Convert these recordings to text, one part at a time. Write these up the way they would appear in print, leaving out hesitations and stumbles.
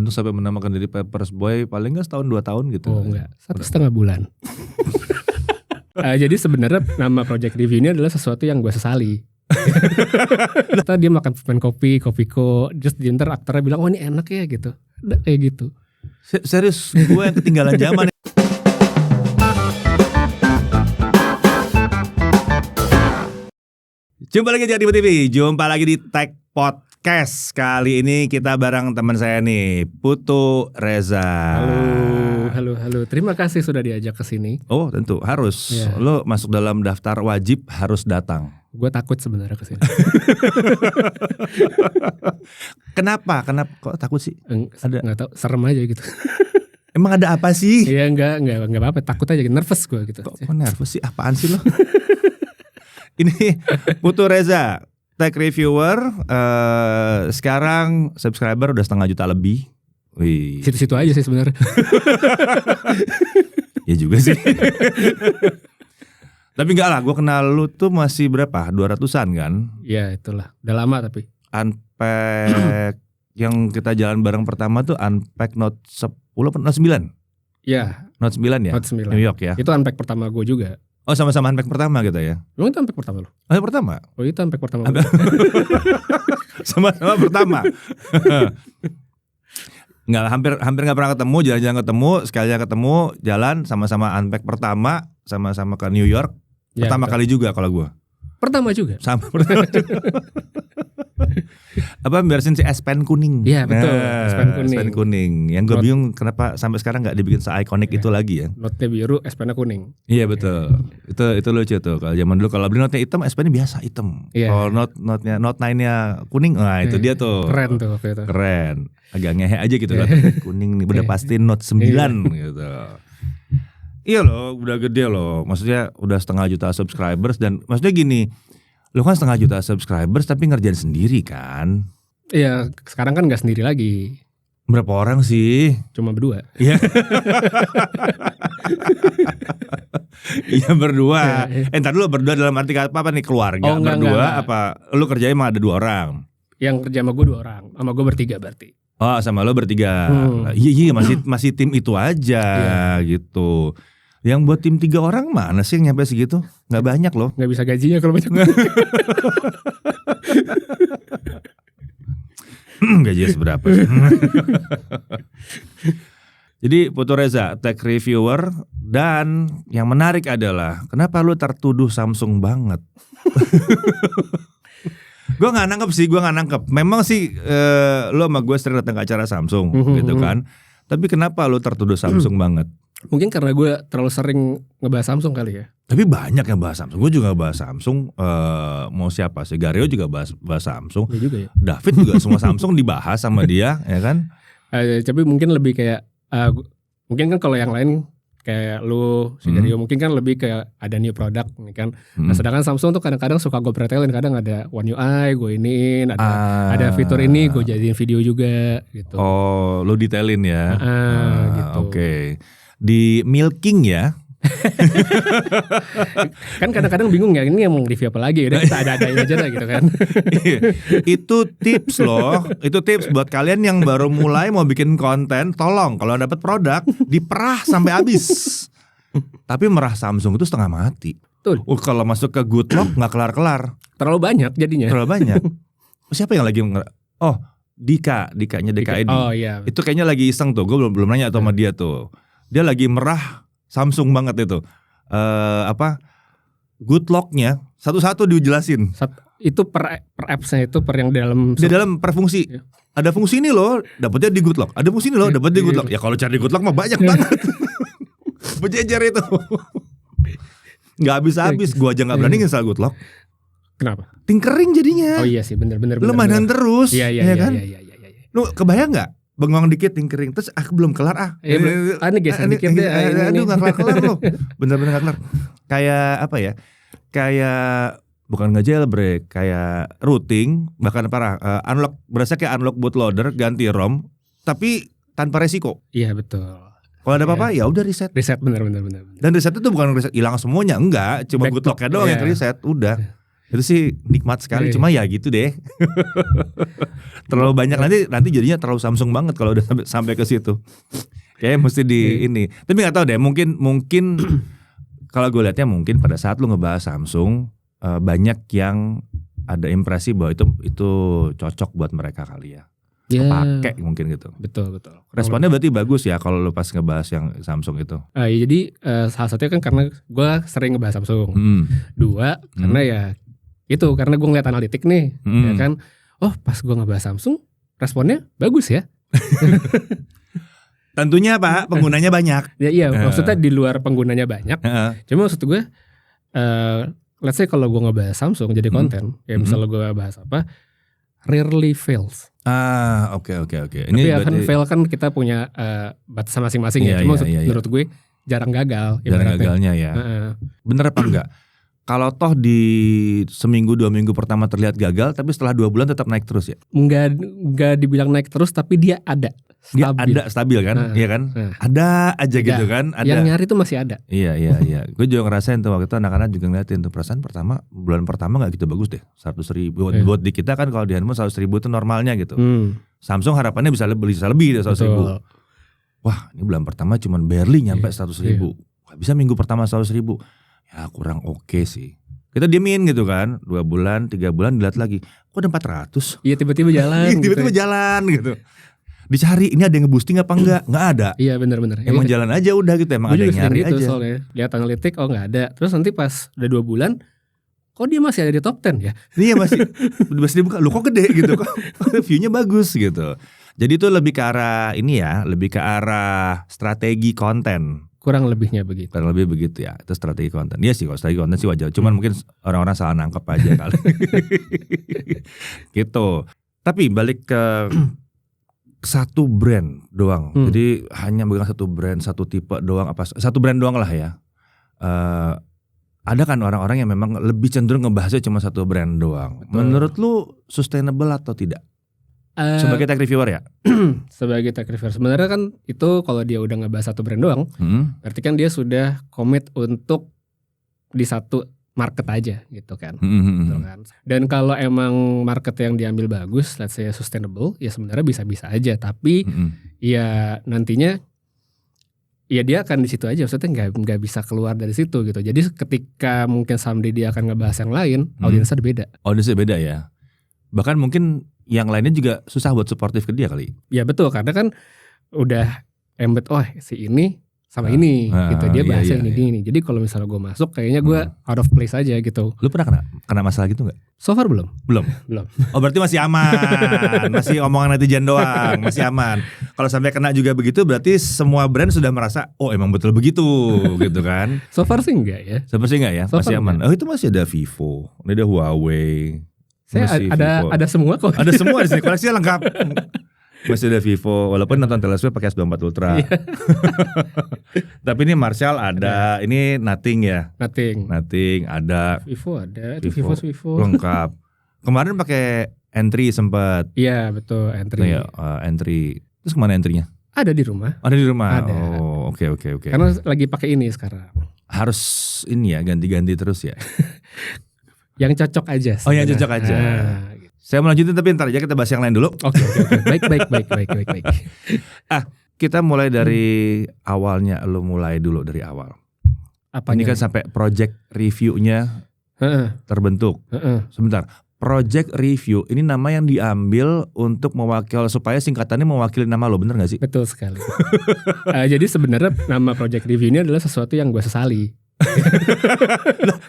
Untuk sampai menamakan diri Papers Boy paling nggak setahun 2 tahun gitu. Oh enggak, 1,5 bulan. Jadi sebenarnya nama Project Review ini adalah sesuatu yang gue sesali. Ternyata dia makan kopiko, terus di ntar aktornya bilang, oh ini enak ya gitu. Udah kayak gitu. Serius, gue yang ketinggalan zaman. Jumpa lagi di Adipo TV, jumpa lagi di Tech Podcast. Kali ini kita bareng teman saya nih, Putu Reza. Halo. Terima kasih sudah diajak ke sini. Oh tentu harus. Ya. Lo masuk dalam daftar wajib harus datang. Gue takut sebenarnya ke sini. Kenapa? Kok takut sih? Ada? Nggak tahu, serem aja gitu. Emang ada apa sih? Iya enggak apa-apa, takut aja, nervous gue gitu. Kok nervous sih? Apaan sih lo? Ini Putu Reza, tech reviewer. Sekarang subscriber udah 500 juta lebih. Wih. Situ-situ aja sih sebenarnya. Ya juga sih. Tapi enggak lah, gue kenal lu tuh masih berapa? 200-an kan? Iya itulah, udah lama tapi. Unpack yang kita jalan bareng pertama tuh Unpack Note 10 atau Note 9? Iya. Note 9 ya? Note 9. New York ya? Itu unpack pertama gue juga. Oh sama-sama unpack pertama gitu ya? Emang itu unpack pertama lo? Unpack pertama? Oh itu unpack pertama. Sama-sama pertama. Enggak, hampir gak pernah ketemu, jalan-jalan ketemu, sekalian ketemu, jalan sama-sama unpack pertama, sama-sama ke New York. Ya, Pertama betul. kali juga kalau gue. Pertama juga? Sama pertama juga. Apa beresin si S Pen kuning. Iya betul, S Pen kuning. Yang gue bingung kenapa sampai sekarang gak dibikin se-ikonik itu lagi ya. Note-nya biru, S Pen-nya kuning. Iya betul. Itu lucu tuh. Kalau zaman dulu kalau beli note-nya hitam, S Pen-nya biasa hitam. Iya. Kalau Note 9-nya kuning, nah itu dia tuh. Keren tuh waktu itu. Keren. Agak ngehe aja gitu kan. Kuning nih udah pasti Note 9 gitu. Iya loh, udah gede loh. Maksudnya udah 500 juta subscribers. Dan maksudnya gini, lo kan 500 juta subscribers tapi ngerjain sendiri kan? Iya, sekarang kan gak sendiri lagi. Berapa orang sih? Cuma berdua. Iya. Iya berdua. Entar dulu berdua dalam arti apa nih, keluarga? Oh, enggak, berdua enggak. apa? Lu kerjain emang ada 2 orang? Yang kerja sama gue 2 orang, sama gue bertiga berarti. Oh sama lo bertiga. Iya masih tim itu aja gitu. Yang buat tim 3 orang mana sih yang nyampe segitu? Gak banyak loh. Gak bisa gajinya kalau banyak. Gajinya seberapa sih? Jadi Putu Reza, tech reviewer. Dan yang menarik adalah kenapa lu tertuduh Samsung banget? Gue gak nangkep. Memang sih lu sama gue sering datang ke acara Samsung gitu kan. Tapi kenapa lu tertuduh Samsung banget? Mungkin karena gue terlalu sering ngebahas Samsung kali ya. Tapi banyak yang bahas Samsung. Gue juga bahas Samsung. Mau siapa sih? Gario juga bahas Samsung. Ya juga ya. David juga semua Samsung dibahas sama dia, ya kan? Tapi mungkin lebih kayak mungkin kan kalau yang lain kayak lu, si Gario mungkin kan lebih kayak ada new product nih kan. Nah, sedangkan Samsung tuh kadang-kadang suka gue pretelin, kadang ada One UI gue iniin, ada fitur ini gue jadiin video juga gitu. Oh, lu detailin ya. Gitu. Oke. Di milking ya. Kan kadang-kadang bingung ya, ini yang mau review apa lagi, udah kita ada-adain aja lah gitu kan. Itu tips loh. Itu tips buat kalian yang baru mulai mau bikin konten. Tolong kalau dapat produk diperah sampai habis. Tapi merah Samsung itu setengah mati. Betul. Kalau masuk ke good lock nggak kelar-kelar. Terlalu banyak jadinya. Terlalu banyak. Siapa yang lagi Dikanya DKID. Oh iya. Itu kayaknya lagi iseng tuh. Gue belum nanya atau sama dia tuh. Dia lagi merah Samsung banget itu. Good lock-nya satu-satu dijelasin. Itu per apps-nya itu per yang dalam. Di dalam per fungsi. Ya. Ada fungsi ini loh, dapetnya di good lock. Ada fungsi ini loh, dapetnya di good lock. Ya kalau cari di good lock mah banyak banget. Berjejer itu. Gak habis-habis. Gua aja gak berani install good lock. Kenapa? Tinkering jadinya. Oh iya sih, bener. Lu mainan terus. Iya kan? Iya. Lu kebayang gak? Bengong dikit tinkering. Terus belum kelar ini geser dikit deh. Aduh gak kelar loh. Bener-bener gak kelar. Kayak apa ya? Kayak bukan nge-jailbreak, kayak routing, bahkan parah. Unlock, berasa kayak unlock bootloader, ganti ROM, tapi tanpa resiko. Iya betul. Kalau ada apa-apa ya udah reset. Reset bener. Dan reset itu bukan reset hilang semuanya, enggak, cuma good lock-nya doang yang reset, udah. Itu sih nikmat sekali, Iya. cuma ya gitu deh. Terlalu banyak nanti jadinya terlalu Samsung banget kalau udah sampai ke situ. Kayaknya mesti di ini. Tapi nggak tahu deh, mungkin kalau gue lihatnya mungkin pada saat lu ngebahas Samsung banyak yang ada impresi bahwa itu cocok buat mereka kali ya. Ya, Pakai mungkin gitu. betul. Responnya berarti bagus ya kalau lu pas ngebahas yang Samsung itu. Ya, jadi salah satunya kan karena gue sering ngebahas Samsung. Dua, karena ya itu karena gue ngeliat analitik nih, ya kan. Oh, pas gue ngebahas Samsung, responnya bagus ya. Tentunya Pak, penggunanya banyak. Ya iya, maksudnya di luar penggunanya banyak. Cuma maksud gue, let's say kalau gue ngebahas Samsung jadi konten, ya misalnya gue bahas apa, rarely fails. Oke. Ini tapi ya kan fail kan kita punya batasan masing-masing ya. Cuma menurut gue jarang gagal. Jarang gagalnya ya. Bener apa enggak? Kalau toh di seminggu 2 minggu pertama terlihat gagal, tapi setelah 2 bulan tetap naik terus ya? Enggak dibilang naik terus, tapi dia ada. Dia ada stabil kan, iya kan? Ada aja gitu kan? Ada. Yang nyari tuh masih ada. Iya. Gue juga ngerasain tuh waktu itu anak-anak juga ngeliatin tuh perasaan bulan pertama nggak gitu bagus deh, 100.000. Buat di kita kan kalau di handphone 100.000 itu normalnya gitu. Samsung harapannya bisa lebih dari 100.000. Wah, ini bulan pertama cuman barely nyampe 100.000. Gak bisa minggu pertama 100.000. Ya kurang oke sih. Kita diemin gitu kan, 2 bulan, 3 bulan dilihat lagi, kok ada 400? Iya tiba-tiba jalan. Tiba-tiba jalan gitu. Dicari ini ada yang nge-boosting apa enggak? Enggak ada. Iya benar. Emang jalan aja udah gitu, emang ada yang nyari gitu, aja. Soalnya lihat analitik, oh enggak ada. Terus nanti pas udah 2 bulan, kok dia masih ada di top 10 ya? Iya masih dibuka, lu kok gede gitu, kok view-nya bagus gitu. Jadi itu lebih ke arah ini ya, lebih ke arah strategi konten. Kurang lebihnya begitu. Kurang lebih begitu ya, itu strategi konten. Iya sih, kalau strategi konten sih wajar. Cuman mungkin orang-orang salah nangkep aja kali. Gitu. Tapi balik ke satu brand doang. Jadi hanya megang satu brand, satu tipe doang, satu brand doang lah ya. Ada kan orang-orang yang memang lebih cenderung ngebahasnya cuma satu brand doang. Betul. Menurut lu sustainable atau tidak? Sebagai tech reviewer ya? Sebagai tech reviewer sebenarnya kan itu kalau dia udah ngebahas satu brand doang, berarti kan dia sudah komit untuk di satu market aja gitu kan. Gitu kan. Dan kalau emang market yang diambil bagus, let's say sustainable, ya sebenarnya bisa-bisa aja. Tapi ya nantinya ya dia akan di situ aja, maksudnya nggak bisa keluar dari situ gitu. Jadi ketika mungkin someday dia akan ngebahas yang lain, audiensnya beda. Audiensnya beda ya. Bahkan mungkin yang lainnya juga susah buat suportif ke dia kali. Ya betul, karena kan udah embed, si ini sama ini gitu, dia bahasa ini. Jadi kalau misalnya gue masuk, kayaknya gue out of place aja gitu. Lu pernah kena masalah gitu nggak? So far belum. Oh berarti masih aman, masih omongan netizen doang, masih aman. Kalau sampai kena juga begitu, berarti semua brand sudah merasa, oh emang betul begitu, gitu kan? So far sih enggak ya. So far sih enggak ya, masih aman. Oh itu masih ada Vivo, ini ada Huawei. Saya ada semua kok. Ada semua di sini, koleksinya lengkap. Masih ada Vivo, walaupun nonton teleskop pakai S24 Ultra. Tapi ini Marshall ada, ini Nothing ya. Nothing ada. Vivo ada, Vivo. Lengkap. Kemarin pakai Entry sempat. Iya betul, Entry. Entry. Terus kemana Entry-nya? Ada di rumah. Ada di rumah. Ada. Oh, oke. Karena lagi pakai ini sekarang. Harus ini ya, ganti-ganti terus ya. Yang cocok aja. Oh, yang cocok aja. Gitu. Saya mau lanjutin tapi ntar aja kita bahas yang lain dulu. Oke. Baik. Kita mulai dari awalnya, lu mulai dulu dari awal. Apanya? Ini kan sampai project review-nya terbentuk. Sebentar. Project review ini nama yang diambil untuk mewakili, supaya singkatannya mewakili nama lo, bener gak sih? Betul sekali. Jadi sebenarnya nama project review ini adalah sesuatu yang gue sesali.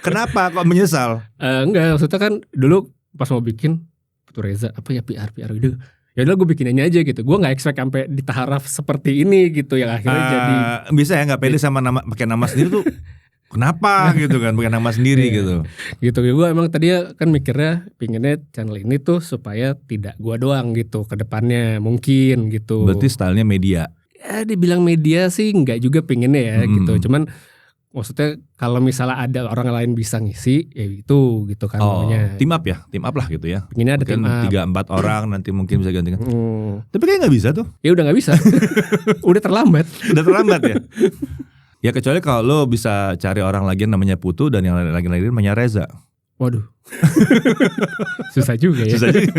Kenapa kok menyesal? Enggak, maksudnya kan dulu pas mau bikin Putu Reza apa ya PR gitu. Ya udah gue bikinnya aja gitu. Gue nggak expect sampai di taraf seperti ini gitu yang akhirnya jadi. Bisa ya nggak pede sama nama, pakai nama sendiri tuh. Kenapa gitu kan, pakai nama sendiri gitu. Gitu. Gue emang tadi kan mikirnya pinginnya channel ini tuh supaya tidak gue doang gitu ke depannya mungkin gitu. Berarti stylenya media. Ya dibilang media sih nggak juga pinginnya ya gitu. Cuman maksudnya kalau misalnya ada orang lain bisa ngisi, ya itu gitu kan namanya. Team up ya, team up lah gitu ya. Pengennya ada mungkin team up. 3-4 orang nanti mungkin bisa gantikan. Tapi kayaknya nggak bisa tuh. Ya udah nggak bisa, udah terlambat. Udah terlambat ya. Ya kecuali kalau lo bisa cari orang lagi yang namanya Putu dan yang lagi namanya Reza. Waduh. Susah juga ya. Susah juga.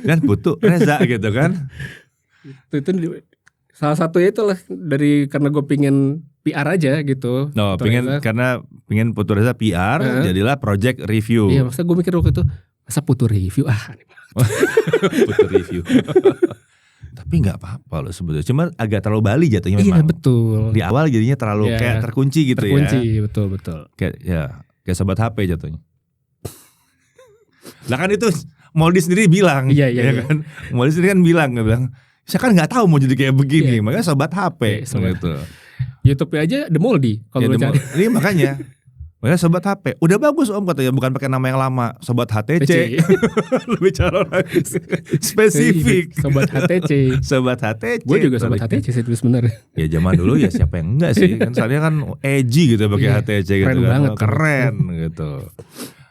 Kan butuh Reza gitu kan. Itu salah satunya itulah karena gue pingin PR aja gitu. No, karena pingin Putu Reza PR, jadilah project review. Iya, maksudnya gue mikir waktu itu, masa Putu review aneh banget. Putu review. Tapi nggak apa-apa loh sebetulnya. Cuma agak terlalu Bali jatuhnya memang. Iya betul. Di awal jadinya terlalu kayak terkunci gitu terkunci, ya. Betul. Kayak sobat HP jatuhnya. Lah kan itu Moldy sendiri bilang, iya. Kan? Moldy sendiri kan bilang, saya kan nggak tahu mau jadi kayak begini, makanya sobat HP gitu. YouTube aja The Moldy kalau lu cari. Ini makanya sobat HP, udah bagus om katanya, bukan pakai nama yang lama, sobat HTC. Lebih cara lagi spesifik. Sobat HTC. Sobat HTC. Gue juga sobat HTC sih sebenarnya. Ya zaman dulu ya siapa yang enggak sih, kan soalnya kan edgy gitu pakai HTC gitu. Keren kan. banget. Keren gitu.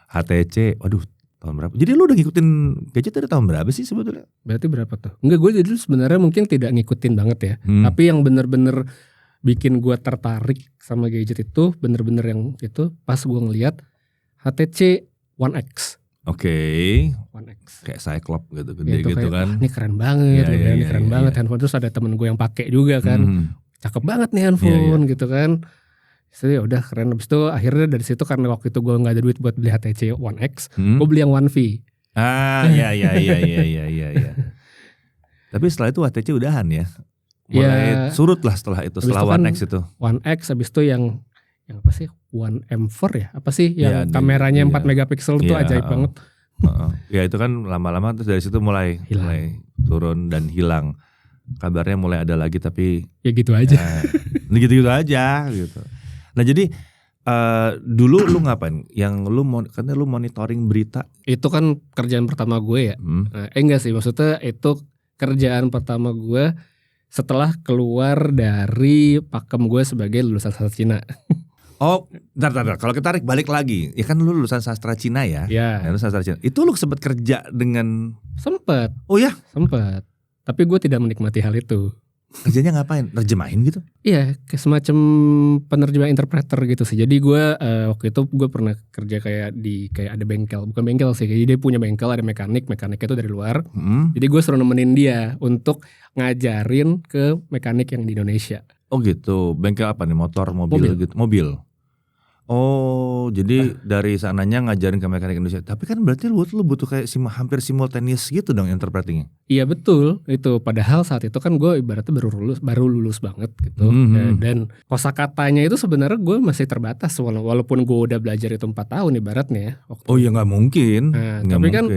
HTC, waduh. Tahun berapa? Jadi lu udah ngikutin gadget dari tahun berapa sih sebetulnya? Berarti berapa tuh? Enggak, gue jadi sebenarnya mungkin tidak ngikutin banget ya. Tapi yang bener-bener bikin gue tertarik sama gadget itu bener-bener yang itu pas gue ngeliat HTC One X. Oke. One X. Kayak Cyclops gitu gede gitu kayak, kan. Ini keren banget, ini keren banget handphone. Terus ada temen gue yang pakai juga kan. Cakep banget nih handphone gitu kan. Jadi udah keren. Habis itu akhirnya dari situ karena waktu itu gue nggak ada duit buat beli HTC One X, gue beli yang One V. Iya. Tapi setelah itu HTC udahan ya. Mulai surut lah setelah itu, setelah One X itu. One X habis itu yang apa sih? One M4 ya? Apa sih yang kameranya 4 megapiksel itu ajaib banget. Ya itu kan lama-lama terus dari situ mulai turun dan hilang. Kabarnya mulai ada lagi tapi ya gitu aja. Gitu-gitu aja gitu. Nah jadi dulu lu ngapain? Yang karena lu monitoring berita. Itu kan kerjaan pertama gue ya. Enggak sih, maksudnya itu kerjaan pertama gue setelah keluar dari pakem gue sebagai lulusan sastra Cina. Oh, bentar. Kalau kita tarik balik lagi, ya kan lu lulusan sastra Cina ya? Iya. Lulusan sastra Cina. Itu lu sempat kerja dengan? Sempet. Oh ya? Sempet. Tapi gue tidak menikmati hal itu. Kerjanya ngapain? Nerjemahin gitu? Iya, kayak semacam penerjemah interpreter gitu sih. Jadi gue waktu itu gue pernah kerja kayak ada bengkel, bukan bengkel sih. Jadi dia punya bengkel, ada mekaniknya itu dari luar. Jadi gue suruh nemenin dia untuk ngajarin ke mekanik yang di Indonesia. Oh gitu, bengkel apa nih? Motor, mobil. Gitu? Mobil. Oh, jadi dari sananya ngajarin ke mekanik Indonesia. Tapi kan berarti lu butuh kayak hampir simultaneous gitu dong interpretingnya. Iya betul, itu padahal saat itu kan gue ibaratnya baru lulus banget gitu. Dan kosakatanya itu sebenarnya gue masih terbatas walaupun gue udah belajar itu 4 tahun ibaratnya. Oh ya nggak mungkin. Tapi kan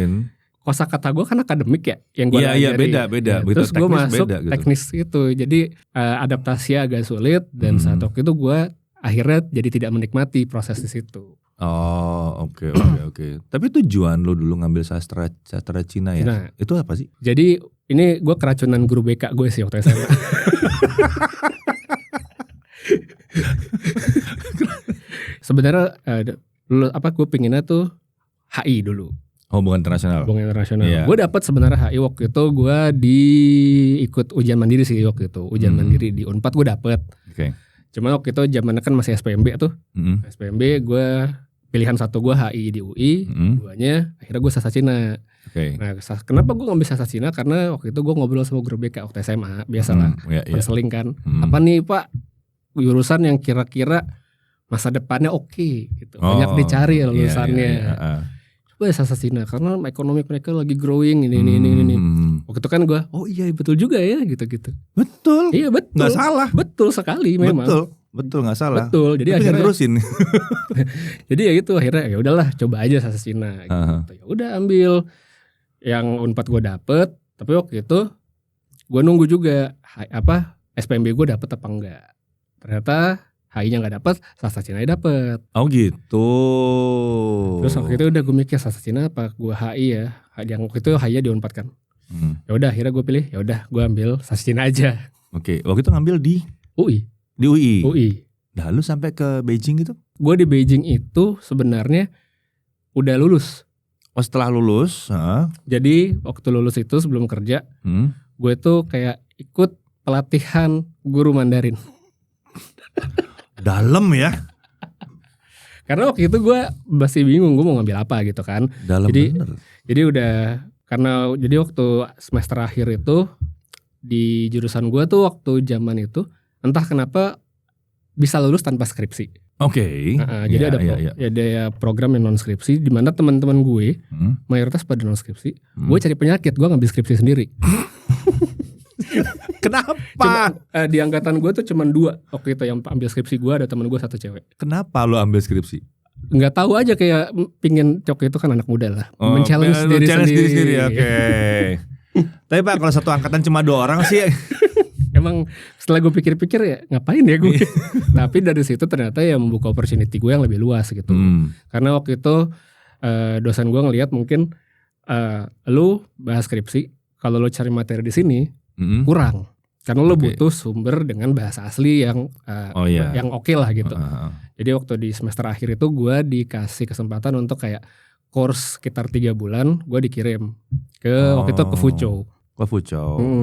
kosakata gue kan akademik ya, yang gue pelajari. Iya beda. Terus gue masuk beda, gitu. Teknis itu, jadi adaptasi agak sulit dan saat waktu itu gue akhirnya jadi tidak menikmati proses di situ. Oh oke. Tapi tujuan lo dulu ngambil sastra Cina ya? Cina. Itu apa sih? Jadi ini gue keracunan guru BK gue sih waktu SMA. Sebenarnya gue pinginnya tuh HI dulu. Oh bukan internasional? Bukan internasional. Yeah. Gue dapat sebenarnya HI waktu itu gue ikut ujian mandiri sih waktu itu. Ujian mandiri di Unpad gue dapet. Oke. Cuma waktu itu zamannya kan masih SPMB tuh. SPMB gue pilihan satu gue HI di UI, duanya akhirnya gue sastra Cina. Nah kenapa gue ngambil sastra Cina? Karena waktu itu gue ngobrol sama guru BK waktu SMA, biasalah perseling kan. Apa nih Pak jurusan yang kira-kira masa depannya oke gitu. Banyak dicari lulusannya. Coba sastra Cina karena ekonomi mereka lagi growing ini. Waktu itu kan gue, oh iya betul juga ya gitu. Betul. Iya betul. Nggak salah. Betul sekali memang. Betul nggak salah. Betul. Jadi akhirnya terusin. Jadi ya gitu akhirnya ya udahlah coba aja sastra Cina. Gitu. Ya udah ambil yang Unpad gue dapet. Tapi waktu itu gue nunggu juga SPMB gue dapet apa enggak. Ternyata HI-nya nggak dapet, sastra Cina dapet. Oh gitu. Terus waktu itu udah gue mikir sastra Cina apa gue HI ya. Yang waktu itu HI-nya di Unpad kan. Ya udah akhirnya gue pilih, ya udah gue ambil sastra Cina aja. Oke, waktu itu ngambil di UI. Di UI. UI. Nah, lu sampai ke Beijing gitu? Gue di Beijing itu sebenarnya udah lulus. Oh setelah lulus? Jadi waktu lulus itu sebelum kerja, gue tuh kayak ikut pelatihan guru Mandarin. Dalam ya? Karena waktu itu gue masih bingung gue mau ngambil apa gitu kan. Dalam bener. Jadi jadi waktu semester akhir itu di jurusan gue tuh waktu zaman itu entah kenapa bisa lulus tanpa skripsi. Oke. Jadi ada program yang non skripsi di mana teman-teman gue mayoritas pada non skripsi. Gue cari penyakit, gue ngambil skripsi sendiri. Kenapa? Di angkatan gue tuh cuma 2 waktu itu yang ambil skripsi gue, ada teman gue 1 cewek. Kenapa lo ambil skripsi? Nggak tahu aja, kayak pingin cok itu kan anak muda lah, men-challenge diri sendiri. Oke. Tapi Pak, kalau satu angkatan cuma 2 orang sih. Emang setelah gue pikir-pikir ya ngapain ya gue. Tapi dari situ ternyata ya membuka opportunity gue yang lebih luas gitu. Karena waktu itu dosen gue ngelihat mungkin lu bahas skripsi, kalau lu cari materi di sini kurang. Karena lu butuh sumber dengan bahasa asli yang yang oke lah gitu. Jadi waktu di semester akhir itu gue dikasih kesempatan untuk kayak course sekitar 3 bulan, gue dikirim ke waktu itu ke Fuco.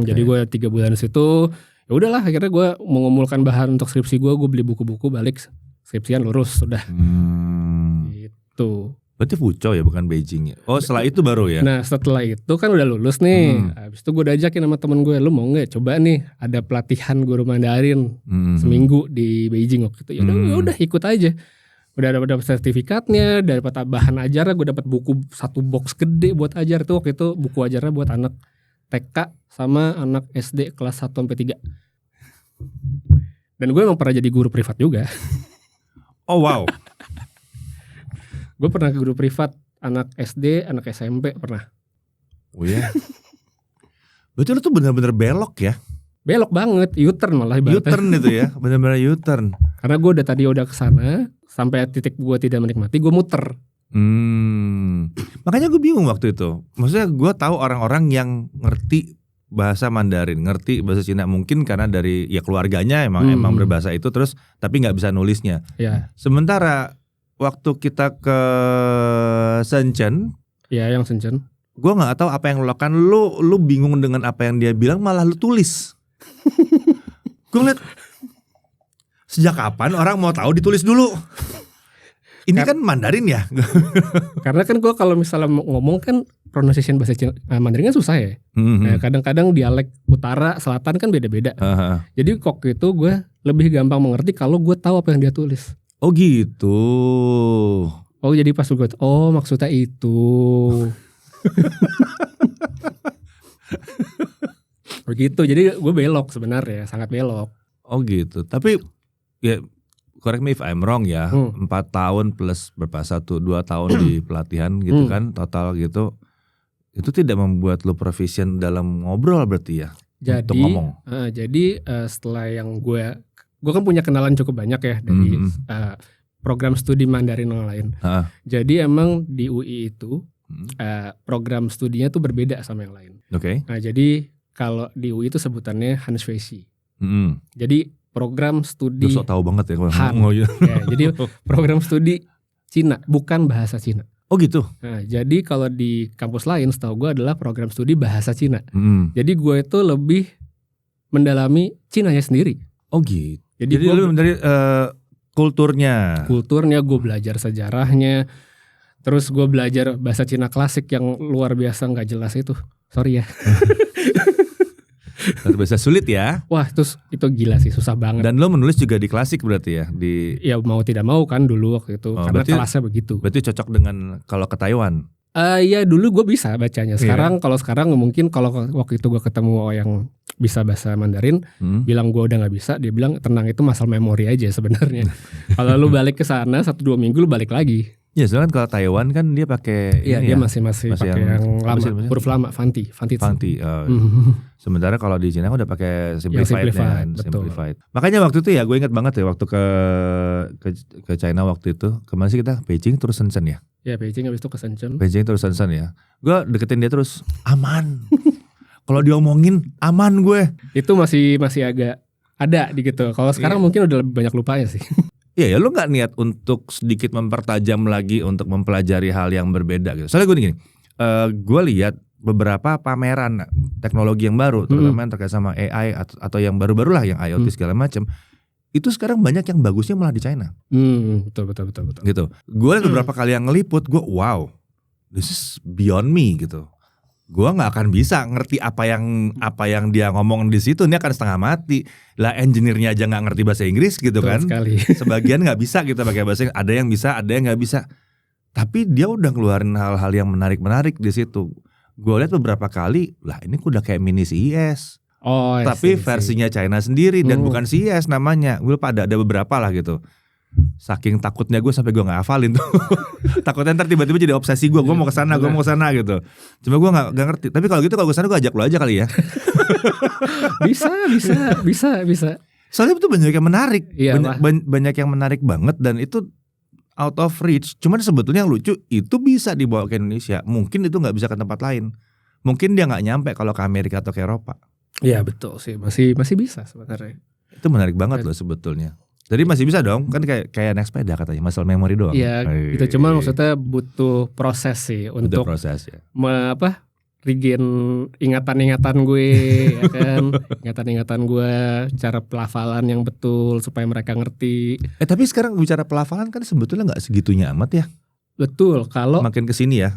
Jadi gue 3 bulan di situ, ya udahlah akhirnya gue mengumpulkan bahan untuk skripsi gue beli buku-buku, balik skripsian lurus udah. Gitu. Berarti Fuco ya, bukan Beijing ya? Oh setelah itu baru ya? Nah setelah itu kan udah lulus nih, habis itu gue ajakin sama temen gue, lu mau nggak coba nih ada pelatihan guru Mandarin seminggu di Beijing waktu itu. Ya udah ikut aja. Udah dapat sertifikatnya, dapat bahan ajarnya, gue dapat buku 1 box gede buat ajar. Itu waktu itu buku ajarnya buat anak TK sama anak SD kelas 1 sampai 3. Dan gue emang pernah jadi guru privat juga. Oh wow. Gue pernah ke guru privat anak SD, anak SMP pernah. Oh ya. Berarti lu tuh benar-benar belok ya? Belok banget, U-turn malah ibaratnya. U-turn itu ya, benar-benar U-turn. Karena gue udah kesana, sampai titik gue tidak menikmati, gue muter. Makanya gue bingung waktu itu. Maksudnya gue tahu orang-orang yang ngerti bahasa Mandarin, ngerti bahasa Cina, mungkin karena dari ya keluarganya emang berbahasa itu, terus tapi nggak bisa nulisnya. Ya. Sementara waktu kita ke Shenzhen, ya yang Shenzhen, gue nggak tahu apa yang lo lakukan. Lu bingung dengan apa yang dia bilang, malah lu tulis. Gue ngeliat, sejak kapan orang mau tahu ditulis dulu? Ini kan Mandarin ya. Karena kan gue kalau misalnya ngomong kan pronunciation bahasa Cina, Mandarin kan susah ya. Nah, kadang-kadang dialek utara selatan kan beda-beda. Jadi waktu itu gue lebih gampang mengerti kalau gue tahu apa yang dia tulis. Oh gitu. Oh jadi pas gue maksudnya itu. Begitu, jadi gue belok sebenarnya, sangat belok. Oh gitu, tapi ya correct me if I'm wrong ya, 4 tahun plus berapa 1-2 tahun di pelatihan gitu kan, total gitu, itu tidak membuat lo proficient dalam ngobrol berarti ya? Jadi, untuk ngomong. Setelah yang gue kan punya kenalan cukup banyak ya dari program studi Mandarin yang lain. Jadi emang di UI itu program studinya tuh berbeda sama yang lain. Oke. Nah jadi kalau di UI itu sebutannya Hanshuishi. Jadi program studi. Lu sok tahu banget ya kalau ngomong. Ya, jadi program studi Cina, bukan bahasa Cina. Oh gitu. Nah, jadi kalau di kampus lain setahu gue adalah program studi bahasa Cina. Jadi gue itu lebih mendalami Cinanya sendiri. Oh gitu. Jadi lu dari kulturnya. Kulturnya, gue belajar sejarahnya. Terus gue belajar bahasa Cina klasik yang luar biasa gak jelas itu. Sorry ya. Bahasa sulit ya. Wah terus itu gila sih, susah banget. Dan lo menulis juga di klasik berarti ya? Ya mau tidak mau kan dulu waktu itu. Karena kelasnya begitu. Berarti cocok dengan kalau ke Taiwan? Ya dulu gue bisa bacanya. Sekarang kalau sekarang mungkin kalau waktu itu gue ketemu yang bisa bahasa Mandarin, bilang gue udah gak bisa, dia bilang tenang, itu masalah memori aja sebenarnya. Kalau lu balik ke sana 1-2 minggu lu balik lagi. Ya soalnya kalau Taiwan kan dia pakai dia masih pakai yang lama, huruf lama, Fanti. Sementara kalau di Cina udah pakai simplified. Makanya waktu itu ya gue ingat banget ya waktu ke China waktu itu. Kemana sih kita? Beijing terus Shenzhen ya? Ya Beijing habis itu ke Shenzhen. Beijing terus Shenzhen ya. Gue deketin dia terus, aman. Kalau diomongin aman gue. Itu masih agak ada di gitu. Kalau sekarang mungkin udah lebih banyak lupanya sih. Iya ya, lu gak niat untuk sedikit mempertajam lagi untuk mempelajari hal yang berbeda gitu. Soalnya gue gini, gue lihat beberapa pameran teknologi yang baru, terutama yang terkait sama AI atau yang baru-baru lah, yang IoT segala macam. itu sekarang banyak yang bagusnya malah di China. Betul. Gitu. Gue liat beberapa kali yang ngeliput, gue wow, this is beyond me gitu. Gue nggak akan bisa ngerti apa yang dia ngomong di situ, ini akan setengah mati. Lah engineer-nya aja nggak ngerti bahasa Inggris gitu. Betul kan. Sekali. Sebagian nggak bisa kita pakai bahasa Inggris, ada yang bisa, ada yang nggak bisa. Tapi dia udah ngeluarin hal-hal yang menarik di situ. Gue lihat beberapa kali, lah ini udah kayak mini CES. Tapi versinya China sendiri dan bukan CES namanya. Gue lupa ada beberapa lah gitu. Saking takutnya gue sampai gue nggak hafalin tuh. Takutnya ntar tiba-tiba jadi obsesi gue mau ke sana, gitu. Cuma gue nggak ngerti. Tapi kalau gitu kalau gue sana gue ajak lo aja kali ya. bisa. Soalnya itu banyak yang menarik, iya, banyak yang menarik banget dan itu out of reach. Cuman sebetulnya yang lucu itu bisa dibawa ke Indonesia. Mungkin itu nggak bisa ke tempat lain. Mungkin dia nggak nyampe kalau ke Amerika atau ke Eropa. Iya betul sih, masih bisa sebenarnya. Itu menarik banget loh sebetulnya. Jadi masih bisa dong, kan kayak naik sepeda katanya, muscle memory doang. Iya, itu cuma maksudnya butuh proses sih untuk proses ya. Regain ingatan-ingatan gue, ya kan, ingatan-ingatan gue, cara pelafalan yang betul supaya mereka ngerti. Tapi sekarang bicara pelafalan kan sebetulnya nggak segitunya amat ya. Betul, kalau makin kesini ya.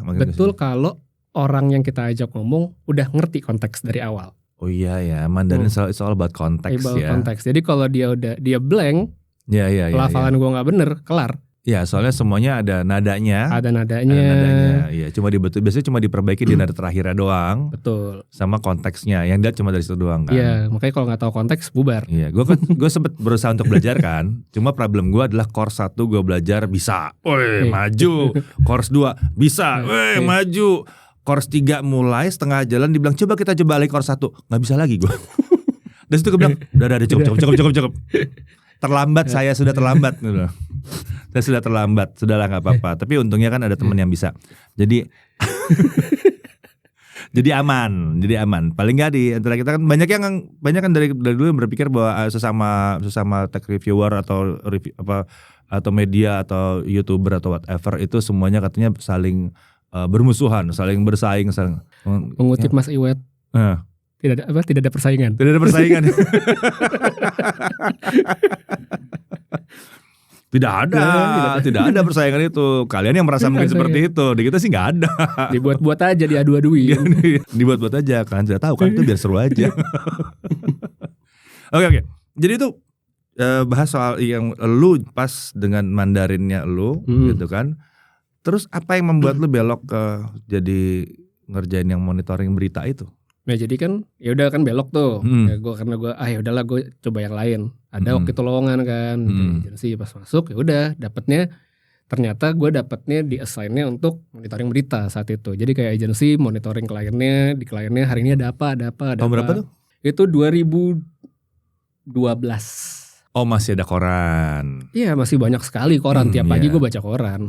Kalau orang yang kita ajak ngomong udah ngerti konteks dari awal. Oh iya ya, Mandarin it's all about konteks ya. Konteks. Jadi kalau dia blank, pelafalan gue nggak bener, kelar. Ya, soalnya semuanya ada nadanya. Ada nadanya. Iya, biasanya cuma diperbaiki di nada terakhirnya doang. Betul. Sama konteksnya, yang dia cuma dari situ doang kan. Iya, makanya kalau nggak tahu konteks bubar. Iya, gue sempet berusaha untuk belajar kan. Cuma problem gue adalah course 1 gue belajar bisa, maju. Course 2 bisa, maju. Course 3 mulai setengah jalan dibilang coba lagi course 1, nggak bisa lagi gue. Dan situ gue bilang udah cukup. Terlambat, saya sudah terlambat. Saya sudah terlambat, sudahlah nggak apa-apa. Tapi untungnya kan ada teman yang bisa. Jadi aman. Paling nggak di antara kita kan banyak kan dari dulu yang berpikir bahwa sesama tech reviewer atau atau media atau YouTuber atau whatever itu semuanya katanya saling bermusuhan, saling bersaing, mengutip Mas Iwet. Tidak ada persaingan. Tidak ada persaingan. Tidak ada persaingan itu. Kalian yang merasa mungkin seperti itu. Di kita sih nggak ada. Dibuat-buat aja, diadu-aduin. Dibuat-buat aja. Kalian tidak tahu kan itu biar seru aja. Oke. Jadi itu bahas soal yang lu pas dengan Mandarinnya lu, gitu kan. Terus apa yang membuat lu belok ke jadi ngerjain yang monitoring berita itu? Nah jadi kan ya udah kan belok tuh. Ya karena gue ya udahlah gue coba yang lain. Ada waktu itu lowongan kan agensi, pas masuk ya udah ternyata gue dapatnya di assign-nya untuk monitoring berita saat itu. Jadi kayak agensi monitoring kliennya, di kliennya hari ini ada apa. Tahun berapa tuh? Itu 2012. Oh masih ada koran. Iya masih banyak sekali koran. Tiap pagi gue baca koran.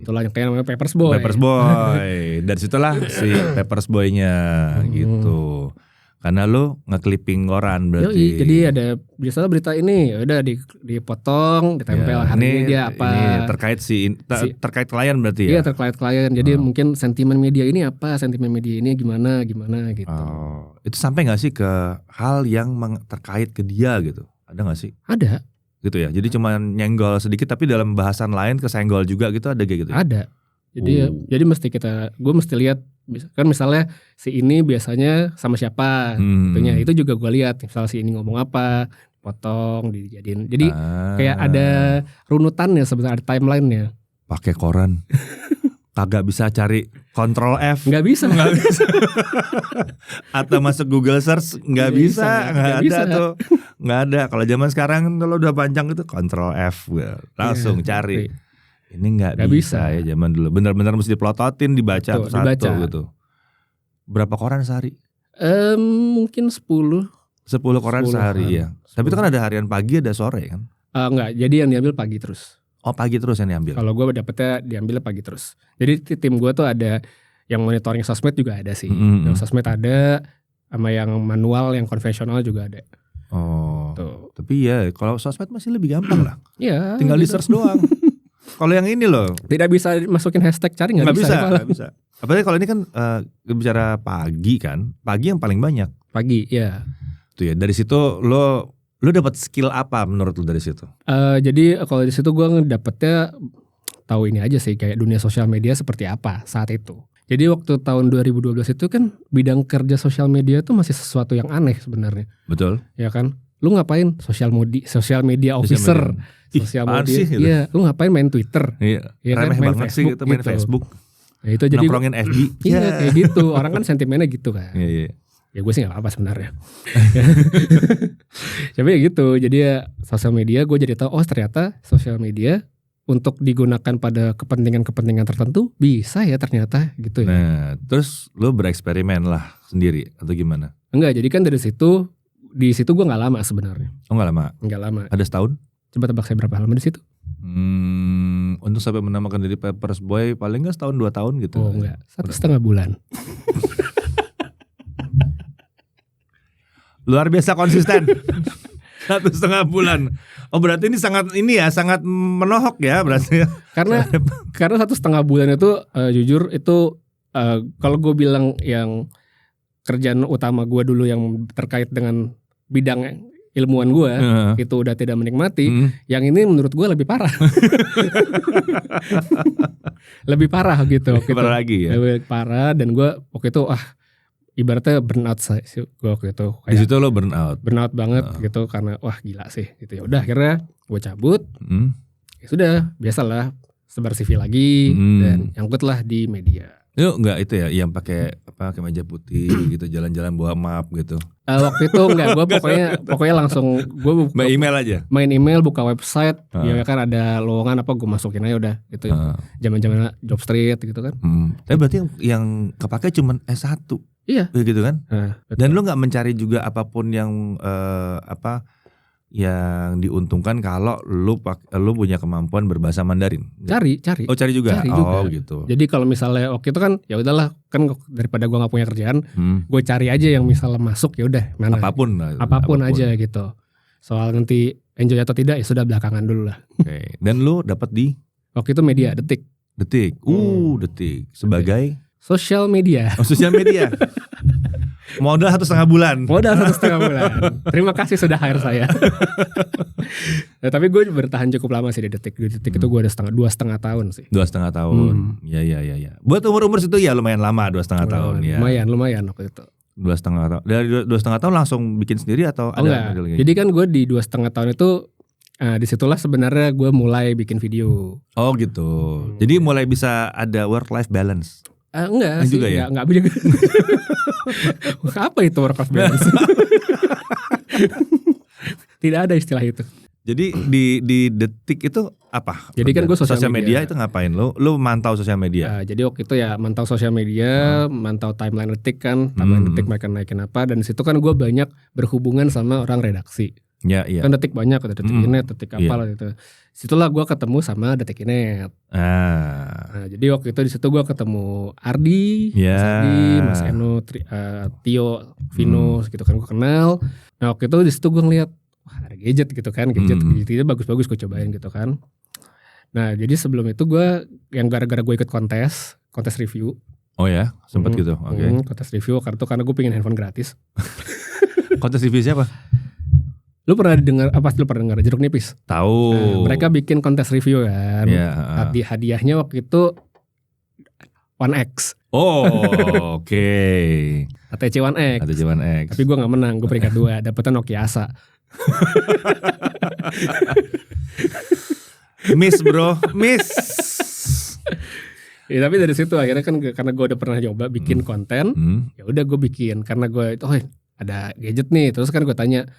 Itulah yang kayak namanya Papers Boy. Dari situlah si Papers Boy-nya gitu. Karena lo nge-clipping koran berarti. Jadi ada biasanya berita ini udah dipotong, ditempel hari ini dia apa. Ini terkait klien berarti ya. Iya terkait klien. Jadi mungkin sentimen media ini apa, sentimen media ini gimana gitu. Oh, itu sampai nggak sih ke hal yang terkait ke dia gitu? Ada gak sih? Ada. Gitu ya. Jadi cuma nyenggol sedikit tapi dalam bahasan lain kesenggol juga gitu, ada kayak gitu ya? Ada. Jadi gue mesti lihat kan misalnya si ini biasanya sama siapa tentunya. Itu juga gue lihat misalnya si ini ngomong apa, potong dijadiin. Jadi kayak ada runutannya sebenarnya, ada timelinenya. Pakai koran. Kagak bisa cari Ctrl F. Nggak bisa. Atau masuk Google Search nggak bisa. Tuh. Nggak ada. Kalau zaman sekarang kalau udah panjang itu Ctrl F langsung cari. Ini nggak bisa ya zaman dulu. Benar-benar mesti dipelototin, dibaca satu gitu. Berapa koran sehari? Mungkin 10 koran sehari ya. 10. Tapi itu kan ada harian pagi, ada sore kan? Enggak. Jadi yang diambil pagi terus. Oh pagi terus yang diambil? Kalau gue dapetnya diambil pagi terus. Jadi tim gue tuh ada yang monitoring sosmed juga ada sih. Yang sosmed ada, sama yang manual, yang konvensional juga ada. Oh. Tuh. Tapi ya kalau sosmed masih lebih gampang lah. Iya. Tinggal di search doang. Kalau yang ini loh. Tidak bisa masukin hashtag cari nggak bisa. Nggak bisa. Apalagi kalau ini kan bicara pagi kan. Pagi yang paling banyak. Pagi ya. Tuh ya dari situ lo Lu dapat skill apa menurut lu dari situ? Jadi kalau di situ gue ngedapetnya tahu ini aja sih, kayak dunia sosial media seperti apa saat itu. Jadi waktu tahun 2012 itu kan bidang kerja sosial media itu masih sesuatu yang aneh sebenarnya. Betul. Ya kan? Lu ngapain social media officer, sosial media. Sih, gitu. Iya, lu ngapain main Twitter? Iya. Ya kan? Main Main banget sih gitu, main Facebook. Nah, itu jadi nongkrongin FB. Iya kayak gitu. Orang kan sentimennya gitu kan. Iya. Ya gue sih gak apa-apa sebenarnya. Tapi ya gitu. Jadi ya sosial media gue jadi tahu, oh ternyata sosial media untuk digunakan pada kepentingan-kepentingan tertentu bisa ya ternyata gitu ya. Nah, terus lu bereksperimen lah sendiri atau gimana? Enggak, jadi kan di situ gue nggak lama sebenarnya. Oh nggak lama? Nggak lama. Ada setahun? Coba tebak saya berapa lama di situ? Untuk sampai menamakan diri Papers Boy paling nggak setahun 2 tahun gitu. Oh enggak, 1,5 bulan. Luar biasa konsisten. 1,5 bulan. Oh berarti ini sangat menohok ya berarti. Karena 1,5 bulan itu jujur itu kalau gue bilang yang kerjaan utama gue dulu yang terkait dengan bidang ilmuwan gue itu udah tidak menikmati. Yang ini menurut gue lebih parah. Lebih parah gitu. Parah lagi ya. Lebih parah dan gue waktu itu ibaratnya burnout sih gue waktu itu. Di situ lo burnout banget gitu karena wah gila sih gitu. Ya udah akhirnya gue cabut. Ya sudah biasalah sebar CV lagi dan nyangkut lah di media. Yuk nggak itu ya yang pakai kemeja putih gitu jalan-jalan bawa map gitu. Waktu itu enggak, gue pokoknya langsung gue main email aja. Main email, buka website, ya kan ada lowongan apa gue masukin aja udah gitu. Zaman-zaman Jobstreet gitu kan. Tapi berarti yang kepake cuma S1. Iya. Gitu kan? Dan lu nggak mencari juga apapun yang yang diuntungkan kalau lu punya kemampuan berbahasa Mandarin. Cari. Oh, cari juga. juga. Gitu. Jadi kalau misalnya waktu itu kan ya udahlah kan daripada gua enggak punya kerjaan, gue cari aja yang misalnya masuk ya udah mana. Apapun aja gitu. Soal nanti enjoy atau tidak ya sudah belakangan dulu lah. Oke. Dan lu dapat di waktu itu media Detik. Detik. Sebagai sosial media. Oh, sosial media. Modal 1,5 bulan. Terima kasih sudah hire saya. Nah, tapi gue bertahan cukup lama sih di Detik. Di Detik itu gue ada 2,5 tahun sih. 2,5 tahun. Ya. Buat umur situ ya lumayan lama 2,5 tahun ya. Lumayan waktu itu. 2,5 tahun. Dari 2,5 tahun langsung bikin sendiri atau ada? Enggak. Jadi kan gue di 2,5 tahun itu disitulah sebenarnya gue mulai bikin video. Oh gitu. Jadi mulai bisa ada work life balance. Enggak sih, juga ya? enggak juga. Apa itu work life balance? Tidak ada istilah itu. Jadi di Detik itu apa? Jadi kan gue sosial media itu ngapain? Lu mantau sosial media? Jadi waktu itu ya mantau sosial media, mantau timeline Detik kan, timeline Detik mereka naikin apa, dan di situ kan gue banyak berhubungan sama orang redaksi. Ya, iya. Kan Detik banyak, ada Detik.net, Detik apa lah gitu. Situlah gue ketemu sama Detik.net. Nah, jadi waktu itu di situ gue ketemu Ardi, Mas Eno, Tio, Vino, gitu kan gue kenal. Nah waktu itu di situ gue ngeliat, wah ada gadget gitu kan, gadget itu bagus-bagus gue cobain gitu kan. Nah jadi sebelum itu gue yang gara-gara gue ikut kontes review. Oh ya, sempat gitu. Oke. Kontes review karena gue pengen handphone gratis. Kontes review siapa? Lu pernah dengar apa? Lu pernah dengar Jeruk Nipis? Tahu. Nah, mereka bikin kontes review kan. Hadiahnya waktu itu One X. Oh, oke. ATC One X. Tapi gue nggak menang, gue peringkat 2. Dapetnya Nokia Asa. Miss bro, miss. Ya, tapi dari situ akhirnya kan karena gue udah pernah coba bikin konten, ya udah gue bikin karena gue itu ada gadget nih. Terus kan gue tanya,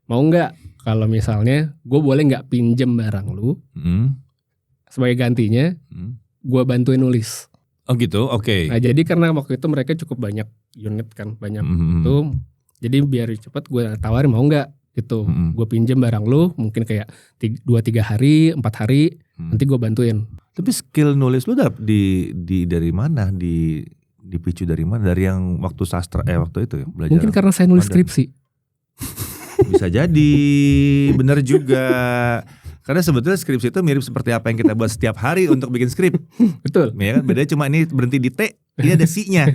mau nggak kalau misalnya gue boleh nggak pinjem barang lu sebagai gantinya gue bantuin nulis. Oh gitu, oke. Nah jadi karena waktu itu mereka cukup banyak unit kan, banyak itu, jadi biar cepet gue tawarin mau nggak gitu. Gue pinjem barang lu mungkin kayak 2-3 hari, 4 hari, nanti gue bantuin. Tapi skill nulis lu dari mana? Dipicu dari mana? Dari yang waktu sastra waktu itu ya belajar. Mungkin karena saya nulis skripsi. Bisa jadi, benar juga. Karena sebetulnya skripsi itu mirip seperti apa yang kita buat setiap hari untuk bikin skrip. Betul. Ya kan, bedanya cuma ini berhenti di T, ini ada C-nya.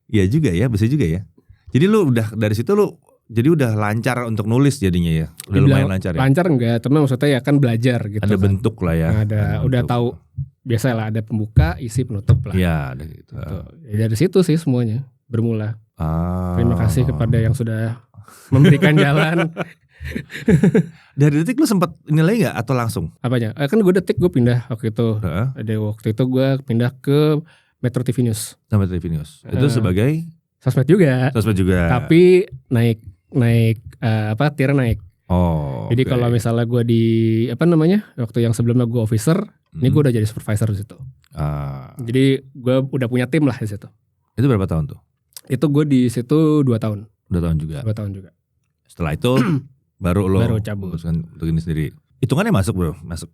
Iya juga ya, bisa juga ya. Jadi lu udah dari situ lu Jadi udah lancar untuk nulis jadinya ya. Udah lumayan lancar ya. Lancar enggak, tapi maksudnya ya kan belajar gitu. Ada kan. bentuk lah ya. Ada udah tahu biasa lah, ada pembuka, isi, penutup lah. Iya, ada gitu. Ya, dari situ sih semuanya bermula. Terima kasih kepada yang sudah memberikan jalan. Dari Detik lu sempat nilai nggak atau langsung? Apanya? Kan gue Detik gue pindah waktu itu. Ada waktu itu gue pindah ke Metro TV News. Sama TV News. Itu sebagai sosmed juga. Sosmed juga. Tapi naik tier naik. Oh. Jadi kalau misalnya gue di waktu yang sebelumnya gue officer, ini gue udah jadi supervisor di situ. Jadi gue udah punya tim lah di situ. Itu berapa tahun tuh? Itu gue di situ 2 tahun. 2 tahun juga. 2 tahun juga. Setelah itu baru cabut untuk ini sendiri. Hitungannya masuk bro, masuk.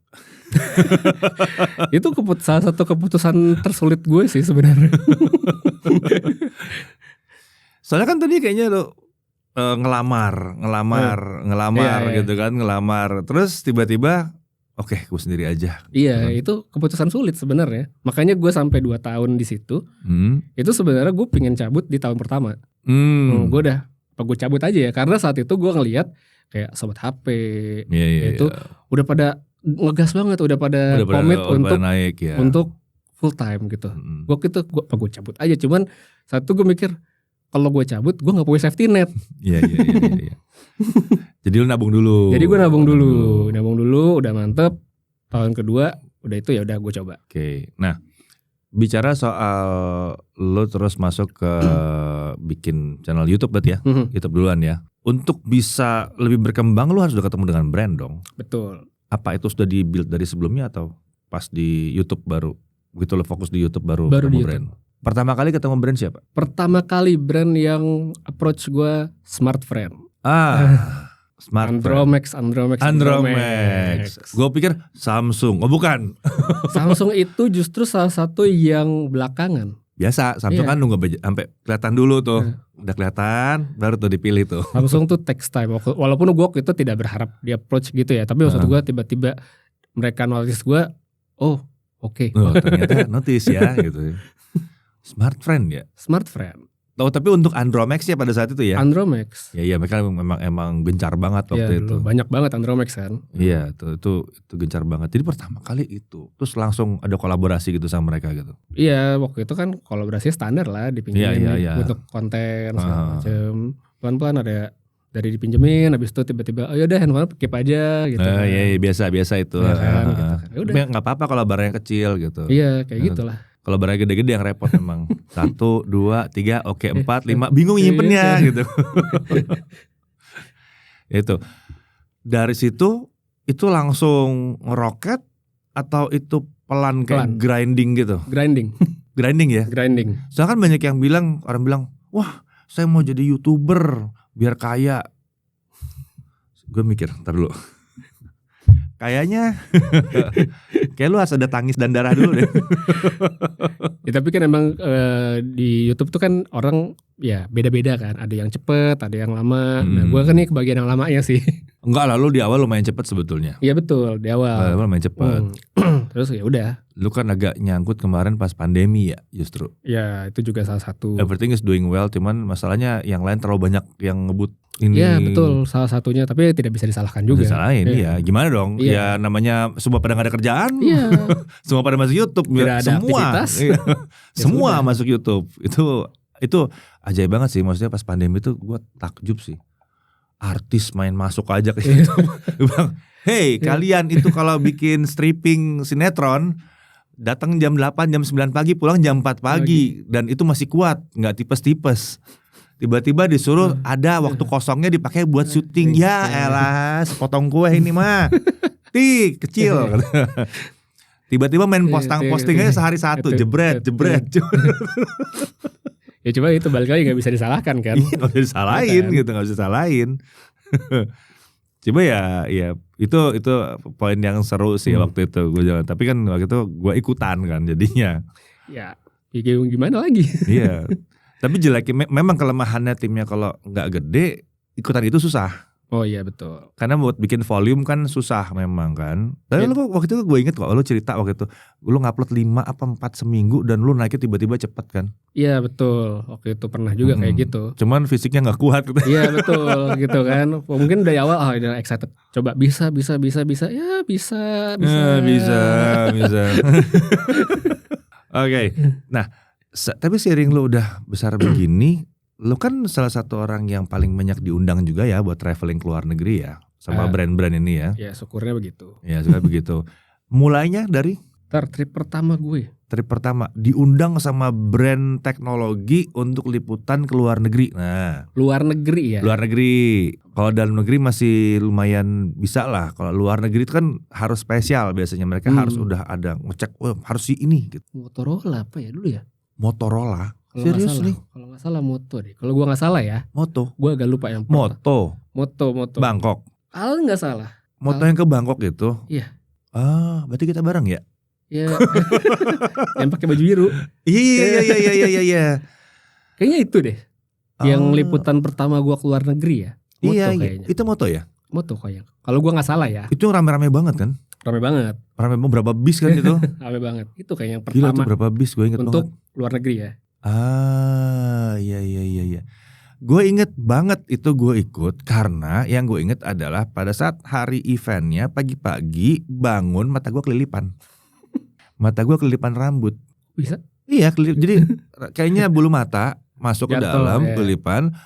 Itu salah satu keputusan tersulit gue sih sebenarnya. Soalnya kan tadi kayaknya lo ngelamar gitu kan, ngelamar. Terus tiba-tiba oke, gue sendiri aja. Iya, itu keputusan sulit sebenarnya. Makanya gue sampai 2 tahun di situ. Itu sebenarnya gue pengen cabut di tahun pertama. Gue udah gue cabut aja ya, karena saat itu gue ngelihat kayak sobat HP itu udah pada ngegas banget, udah pada komit untuk naik, ya. Untuk full time gitu. Gue cabut aja, cuman saat itu gue mikir kalau gue cabut gue nggak punya safety net. Iya. Jadi lu nabung dulu. Jadi gue nabung dulu, udah mantep. Tahun kedua udah itu ya udah gue coba. Oke. Nah, bicara soal lo terus masuk ke bikin channel YouTube berarti ya, YouTube duluan ya. Untuk bisa lebih berkembang lo harus udah ketemu dengan brand dong. Betul. Apa itu sudah di-build dari sebelumnya atau pas di YouTube baru? Begitu lo fokus di YouTube baru di ketemu brand? Pertama kali ketemu brand siapa? Pertama kali brand yang approach gue Smart Friend. Smart Andromax. Gue pikir Samsung. Oh bukan. Samsung itu justru salah satu yang belakangan. Biasa Samsung kan nunggu sampai kelihatan dulu tuh. Udah kelihatan baru tuh dipilih tuh. Samsung tuh takes time. Walaupun gue waktu itu tidak berharap di approach gitu ya. Tapi maksud gue tiba-tiba mereka notice gue. Oh oke. Oh, ternyata notice ya gitu. Smart Friend ya. Smart Friend. Oh, tapi untuk Andromax ya pada saat itu ya. Andromax. Ya mereka emang gencar banget waktu itu. Banyak banget Andromax kan. Iya, itu gencar banget. Jadi pertama kali itu, terus langsung ada kolaborasi gitu sama mereka gitu. Iya, waktu itu kan kolaborasi standar lah dipinjemin untuk konten segala macam. Pelan-pelan ada dari dipinjemin, habis itu tiba-tiba oh yaudah handphone keep aja gitu. Iya, biasa itu. Ya kan, gitu. Ya udah. Nggak apa-apa kalau barangnya kecil gitu. Iya, kayak gitulah. Kalau barang gede-gede yang repot memang. 1, 2, 3, oke 4, 5, bingung nyimpennya gitu. Itu. Dari situ itu langsung ngeroket atau itu pelan kayak grinding gitu? Grinding ya? Grinding. Soalnya kan banyak yang orang bilang, wah saya mau jadi YouTuber biar kaya. Gue mikir, ntar dulu. Kayaknya kayak lu harus ada tangis dan darah dulu deh. Ya, tapi kan emang di YouTube tuh kan orang ya beda-beda kan. Ada yang cepet, ada yang lama. Nah gue kan nih kebagian yang lamanya sih. Enggak lah, lu di awal lumayan cepet sebetulnya. Iya betul, di awal. Lumayan cepet. Terus ya udah. Lu kan agak nyangkut kemarin pas pandemi ya justru. Ya itu juga salah satu. Everything is doing well, cuman masalahnya yang lain terlalu banyak yang ngebut ini. Iya betul, salah satunya, tapi tidak bisa disalahkan juga. Disalahin, iya. Gimana dong? Ya namanya semua pada gak ada kerjaan. Iya. Semua pada masuk YouTube. Tidak ada aktivitas. Semua masuk YouTube. Itu ajaib banget sih. Maksudnya pas pandemi itu gue takjub sih. Artis main masuk aja ke situ. Bilang, hey kalian itu kalau bikin stripping sinetron datang jam 8, jam 9 pagi, pulang jam 4 pagi. Dan itu masih kuat, gak tipes-tipes. Tiba-tiba disuruh ada waktu kosongnya dipakai buat syuting. Ya elah, sepotong kue ini mah. Kecil. Tiba-tiba main posting aja sehari satu. Jebret. Ya coba itu balik lagi gak bisa disalahkan kan. Iya gak bisa disalahin gitu, gak bisa disalahin. Coba ya itu poin yang seru sih waktu itu gue jalan. Tapi kan waktu itu gue ikutan kan jadinya. Ya gimana lagi. Iya. Tapi jeleknya memang kelemahannya timnya kalau nggak gede ikutan itu susah. Oh iya betul. Karena buat bikin volume kan susah memang kan. Tapi Iya. lu waktu itu gue inget kok, lu cerita waktu itu lu ngupload 5 apa 4 seminggu dan lu naiknya tiba-tiba cepet kan. Iya betul. Waktu itu pernah juga kayak gitu. Cuman fisiknya gak kuat gitu. Iya betul gitu kan. Mungkin dari awal udah excited. Coba bisa. Ya bisa. Bisa. Oke. Nah, tapi seiring lu udah besar begini, lu kan salah satu orang yang paling banyak diundang juga ya buat traveling ke luar negeri ya, sama brand-brand ini ya. Ya syukurnya begitu. Ya sudah begitu. Mulainya dari Trip pertama gue. trip pertama diundang sama brand teknologi untuk liputan ke luar negeri. Nah, Luar negeri ya. luar negeri. Kalau dalam negeri masih lumayan bisa lah. Kalau luar negeri itu kan harus spesial biasanya. Mereka harus udah ada ngecek, harus si ini gitu. Motorola apa ya dulu ya? Motorola. Kalau nggak Serius salah. nih? Kalau nggak salah Moto deh. Kalau gua nggak salah ya. Moto. Gua agak lupa yang Moto. Moto. Bangkok. Kalau nggak salah. Moto yang ke Bangkok itu. Iya. Berarti kita bareng ya? Ya. Yang pakai baju biru. Iya. Kayaknya itu deh. Yang liputan pertama gua keluar negeri ya. Moto Iya. kayaknya. Itu Moto ya? Moto kayaknya. Kalau gua nggak salah ya. Itu rame-rame banget kan? Rame banget. Rame berapa bis kan itu? Rame banget. Itu kayaknya yang Gila pertama tuh berapa bis, gue inget untuk banget. luar negeri ya. Iya. Gue inget banget itu gue ikut karena yang gue inget adalah pada saat hari eventnya pagi-pagi bangun mata gue kelilipan. Mata gue kelilipan rambut. Bisa? Iya jadi kayaknya bulu mata masuk ke Jatuh, dalam ya. kelilipan.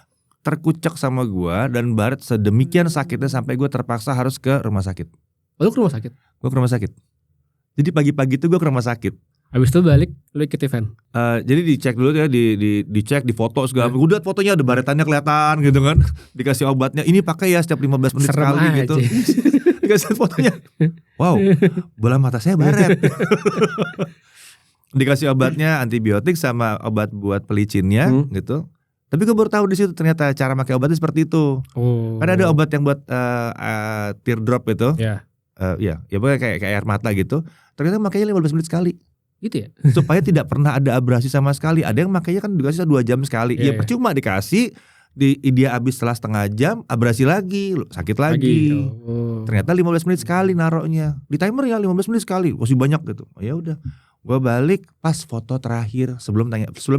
Terkucek sama gue dan baret sedemikian sakitnya sampai gue terpaksa harus ke rumah sakit. Oh, lu ke rumah sakit? Gue ke rumah sakit. Jadi pagi-pagi tuh gue ke rumah sakit. Habis itu balik lu ikut event. Jadi dicek dulu ya, dicek, difoto segala. Udah fotonya ada baretannya kelihatan gitu kan. Dikasih obatnya. Ini pakai ya setiap 15 menit Serem sekali aja. gitu. Dikasih fotonya. Wow, bola mata saya baret. Dikasih obatnya antibiotik sama obat buat pelicinnya gitu. Tapi gue baru tahu di situ ternyata cara pakai obatnya seperti itu. Oh. Kan ada obat yang buat teardrop itu. Ya. Ya pokoknya kayak air mata gitu. Ternyata makanya 15 menit sekali. Gitu ya? Supaya tidak pernah ada abrasi sama sekali. Ada yang makanya kan dikasih 2 jam sekali. Iya, Ya percuma dikasih dia habis setelah setengah jam abrasi lagi, sakit lagi. Oh. Ternyata 15 menit sekali naruhnya. Di timer ya 15 menit sekali. Masih banyak gitu. Ya udah. Gua balik pas foto terakhir sebelum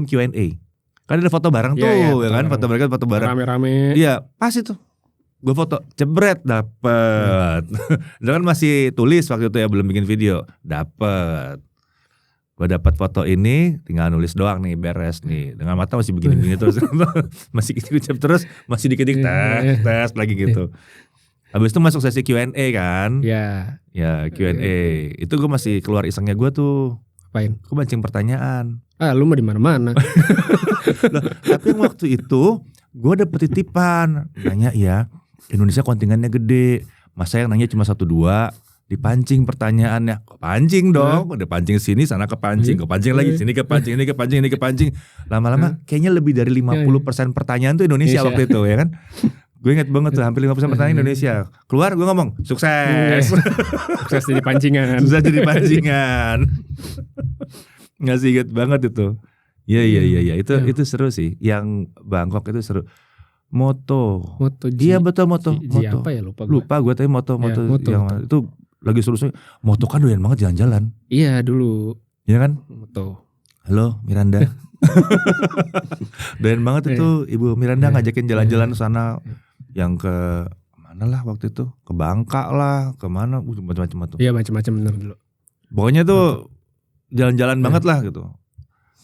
Q&A. Kan ada foto bareng tuh, ya kan? Foto mereka foto bareng. Rame-rame. Iya, pas itu. Gue foto, jebret dapet. Itu kan masih tulis waktu itu ya, belum bikin video. Dapet. Gue dapat foto ini, tinggal nulis doang nih, beres nih. Dengan mata masih begini-begini terus, masih kecil-kecil terus, masih dikit-dikit tes lagi gitu. Habis itu masuk sesi Q&A kan? Ya. Ya Q&A. Itu gue masih keluar isengnya gue tuh. Apain? Gue mancing pertanyaan. Lu mah di mana-mana. Tapi waktu itu gue dapet titipan, nanya ya, Indonesia kontingennya gede, masa yang nanya cuma 1-2. Dipancing pertanyaannya, kepancing dong, udah pancing sini sana kepancing lagi sini kepancing ini kepancing. Lama-lama kayaknya lebih dari 50% pertanyaan tuh Indonesia waktu itu ya kan. Gue inget banget tuh hampir 50% pertanyaan Indonesia. Keluar gue ngomong sukses. Sukses jadi pancingan. Sukses jadi pancingan. Nggak sih, inget banget itu. Iya itu seru sih. Yang Bangkok itu seru. Moto. Iya betul Moto. Apa ya lupa gue tapi Moto Moto. yang itu lagi seru-seru. Moto kan doyan banget jalan-jalan. Iya dulu. Iya kan? Moto. Halo Miranda. Doyan banget itu Ibu Miranda ngajakin jalan-jalan sana. Yang ke mana lah waktu itu? Ke Bangka lah, ke mana? Macam-macam tuh. Iya macam-macam bener dulu. Pokoknya tuh jalan-jalan banget lah gitu.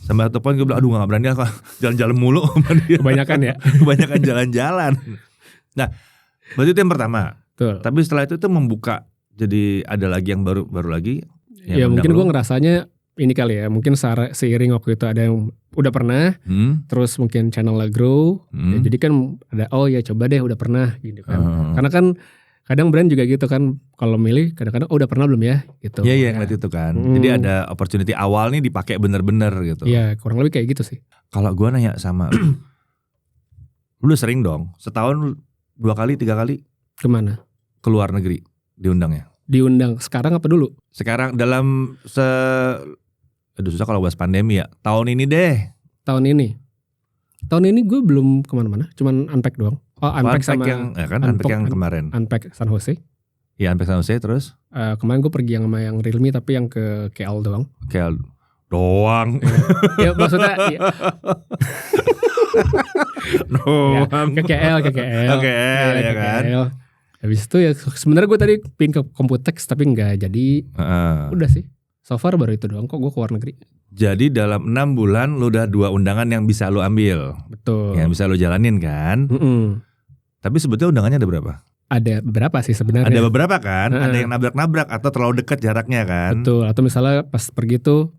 Sampai satu poin gue bilang, aduh gak berani lah jalan-jalan mulu sama dia. Kebanyakan ya. Kebanyakan jalan-jalan. Nah, berarti itu yang pertama. Betul. Tapi setelah itu membuka, jadi ada lagi yang baru lagi. Ya mungkin gue ngerasanya ini kali ya, mungkin seiring waktu itu ada yang udah pernah, terus mungkin channelnya grow, ya, jadi kan ada ya coba deh udah pernah gitu kan. Karena kan kadang brand juga gitu kan, kalau milih kadang-kadang udah pernah belum ya gitu. Iya ngeliat itu kan. Jadi ada opportunity awal nih dipakai bener-bener gitu. Iya kurang lebih kayak gitu sih. Kalau gue nanya sama lu udah sering dong, setahun 2 kali 3 kali kemana? Ke luar negeri diundangnya. Diundang sekarang apa dulu? Sekarang dalam aduh susah kalau bahas pandemi ya. Tahun ini deh. Tahun ini gue belum kemana-mana, cuman unpack doang. Oh, Unpack sama yang kan Unpack yang kemarin. Unpack San Jose. Iya, Unpack San Jose terus. Kemarin gue pergi yang sama yang Realme tapi yang ke KL doang. KL doang. Ya maksudnya ya. Doang. Ya, ke KL. Oke, ya kan. KL. Habis itu ya sebenarnya gue tadi pingin ke Computex tapi nggak jadi. Udah sih. So far baru itu doang kok gue ke luar negeri. Jadi dalam 6 bulan lu udah 2 undangan yang bisa lu ambil. Betul. Yang bisa lu jalanin kan. Tapi sebetulnya undangannya ada berapa? Ada beberapa sih sebenarnya. Ada beberapa kan. Ada yang nabrak-nabrak atau terlalu dekat jaraknya kan. Betul. Atau misalnya pas pergi tuh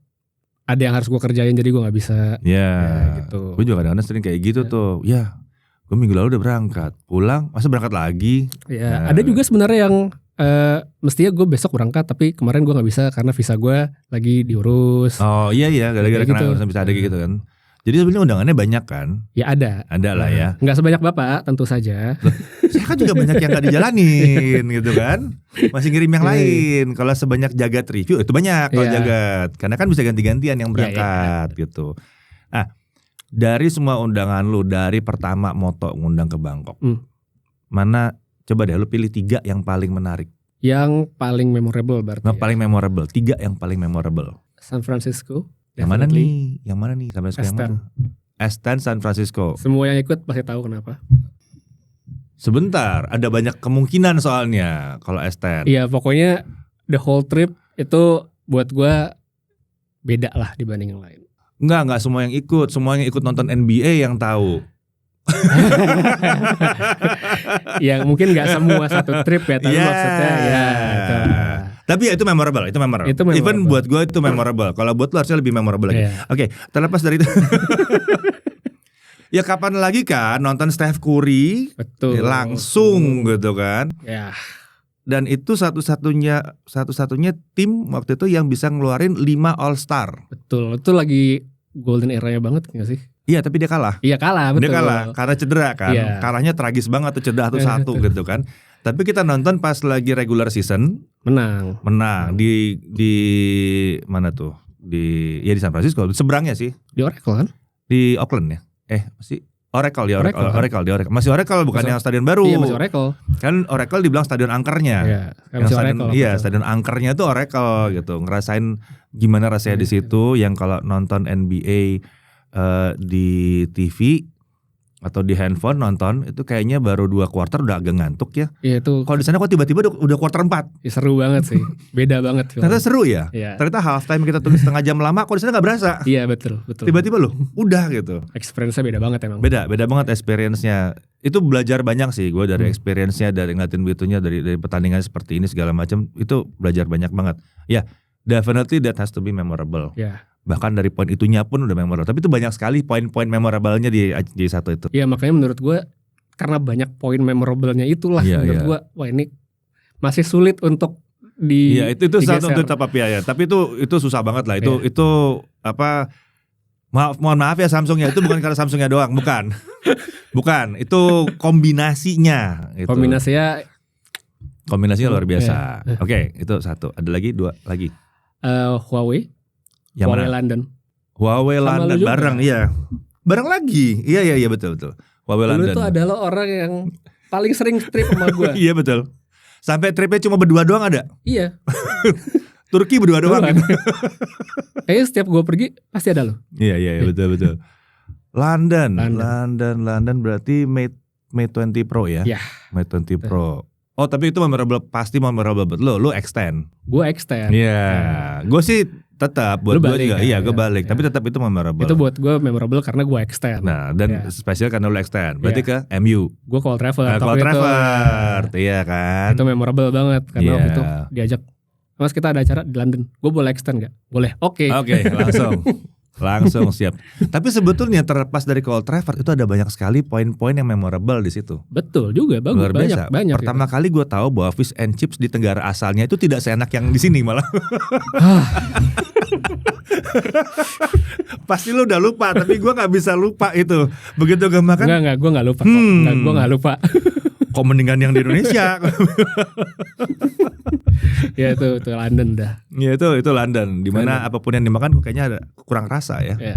ada yang harus gue kerjain jadi gue gak bisa. Ya gitu. Gue juga kadang-kadang sering kayak gitu tuh. Ya gue minggu lalu udah berangkat. Pulang masa berangkat lagi. Ya ada juga sebenarnya yang mestinya gue besok berangkat tapi kemarin gue gak bisa karena visa gue lagi diurus. Oh iya gara-gara gitu. Kena bisa ada gitu kan. Jadi sebenarnya undangannya banyak kan? Ya ada. Ada lah ya. Nggak sebanyak Bapak tentu saja. Saya kan juga banyak yang gak dijalanin gitu kan. Masih ngirim yang lain. Kalau sebanyak Jagat review itu banyak kalau Jagat. Karena kan bisa ganti-gantian yang berangkat gitu. Nah dari semua undangan lu dari pertama Moto ngundang ke Bangkok. Mana coba deh lu pilih 3 yang paling menarik. Yang paling memorable berarti. Paling memorable. 3 yang paling memorable. San Francisco. Yang mana nih? Yang mana nih? Sampai sekarang yang mana? Aston San Francisco. Semua yang ikut pasti tahu kenapa. Sebentar, ada banyak kemungkinan soalnya kalau Aston. Iya, pokoknya the whole trip itu buat gue beda lah dibanding yang lain. Enggak semua yang ikut. Semua yang ikut nonton NBA yang tahu. Ya mungkin nggak semua satu trip ya, tapi maksudnya ya. Tapi ya itu memorable. Even buat gue itu memorable. Kalau buat lo harusnya lebih memorable lagi. Oke, terlepas dari itu. Ya kapan lagi kan nonton Steph Curry. Betul. Langsung gitu kan. Ya. Dan itu satu-satunya tim waktu itu yang bisa ngeluarin 5 All Star. Betul. Itu lagi golden era-nya banget gak sih? Iya, tapi dia kalah. Iya kalah, betul. Dia kalah karena cedera kan. Kalahnya tragis banget tuh, cedera satu gitu kan. Tapi kita nonton pas lagi regular season menang di mana tuh? Di San Francisco, seberangnya sih. Di Oracle kan? Di Oakland ya. Masih Oracle. Masih Oracle bukan yang stadion baru. Iya, masih Oracle. Kan Oracle dibilang stadion angkernya. Iya, stadion angkernya tuh Oracle gitu. Ngerasain gimana rasanya di situ yang kalau nonton NBA di TV atau di handphone nonton itu kayaknya baru 2 quarter udah agak ngantuk ya. Iya itu. Kalau di sana kok tiba-tiba udah quarter 4. Ya, seru banget sih. Beda banget. Ternyata seru ya. Ternyata halftime kita tunggu setengah jam lama, kok di sana nggak berasa. Iya betul. Tiba-tiba loh, udah gitu. Experience-nya beda banget emang. Beda banget experience-nya. Itu belajar banyak sih gue dari experience-nya, dari ngeliatin begitunya, dari pertandingan seperti ini segala macam. Itu belajar banyak banget. Ya, definitely that has to be memorable. Ya. Bahkan dari poin itunya pun udah memorable. Tapi itu banyak sekali poin-poin memorable-nya di satu itu. Iya, makanya menurut gue karena banyak poin memorable-nya itulah menurut gue, wah ini masih sulit untuk di. Iya, itu satu untuk top ya. Tapi itu susah banget lah. Itu apa? Mohon maaf ya Samsung ya. Itu bukan karena Samsungnya doang, bukan. Bukan. Itu kombinasinya. Gitu. Kombinasinya luar biasa. Oke, itu satu. Ada lagi 2 lagi. Huawei. Yang Huawei mana? London. Huawei London bareng, iya. Bareng lagi. Iya betul. Huawei London. Lu tuh adalah orang yang paling sering trip sama gue. Iya betul. Sampai tripnya cuma berdua doang ada. Iya. Turki berdua doang. Kayaknya setiap gue pergi pasti ada lo. Iya betul. London berarti Mate 20 Pro ya? Iya. Mate 20 Pro. Oh tapi itu memorable, pasti memorable buat lo extend. Gue extend. Iya. Gue sih tetap buat gue juga. Iya gue balik. Tapi tetap itu memorable. Itu buat gue memorable karena gue extend. Nah dan spesial karena lo extend. Berarti ke MU. Gue call travel. Iya kan. Itu memorable banget karena waktu itu diajak. Mas kita ada acara di London. Gue boleh extend gak? Boleh. Oke, langsung siap. Tapi sebetulnya terlepas dari call travel itu ada banyak sekali poin-poin yang memorable di situ. Betul juga, bagus. Luar biasa. Banyak. Pertama kali gue tahu bahwa fish and chips di negara asalnya itu tidak seenak yang di sini malah. Pasti lu udah lupa, tapi gue nggak bisa lupa itu. Begitu gue makan. Enggak, gue nggak lupa. Gue nggak lupa. Kok mendingan yang di Indonesia. Ya itu London dah. Ya itu London, di mana apapun yang dimakan kayaknya ada kurang rasa ya. Ya.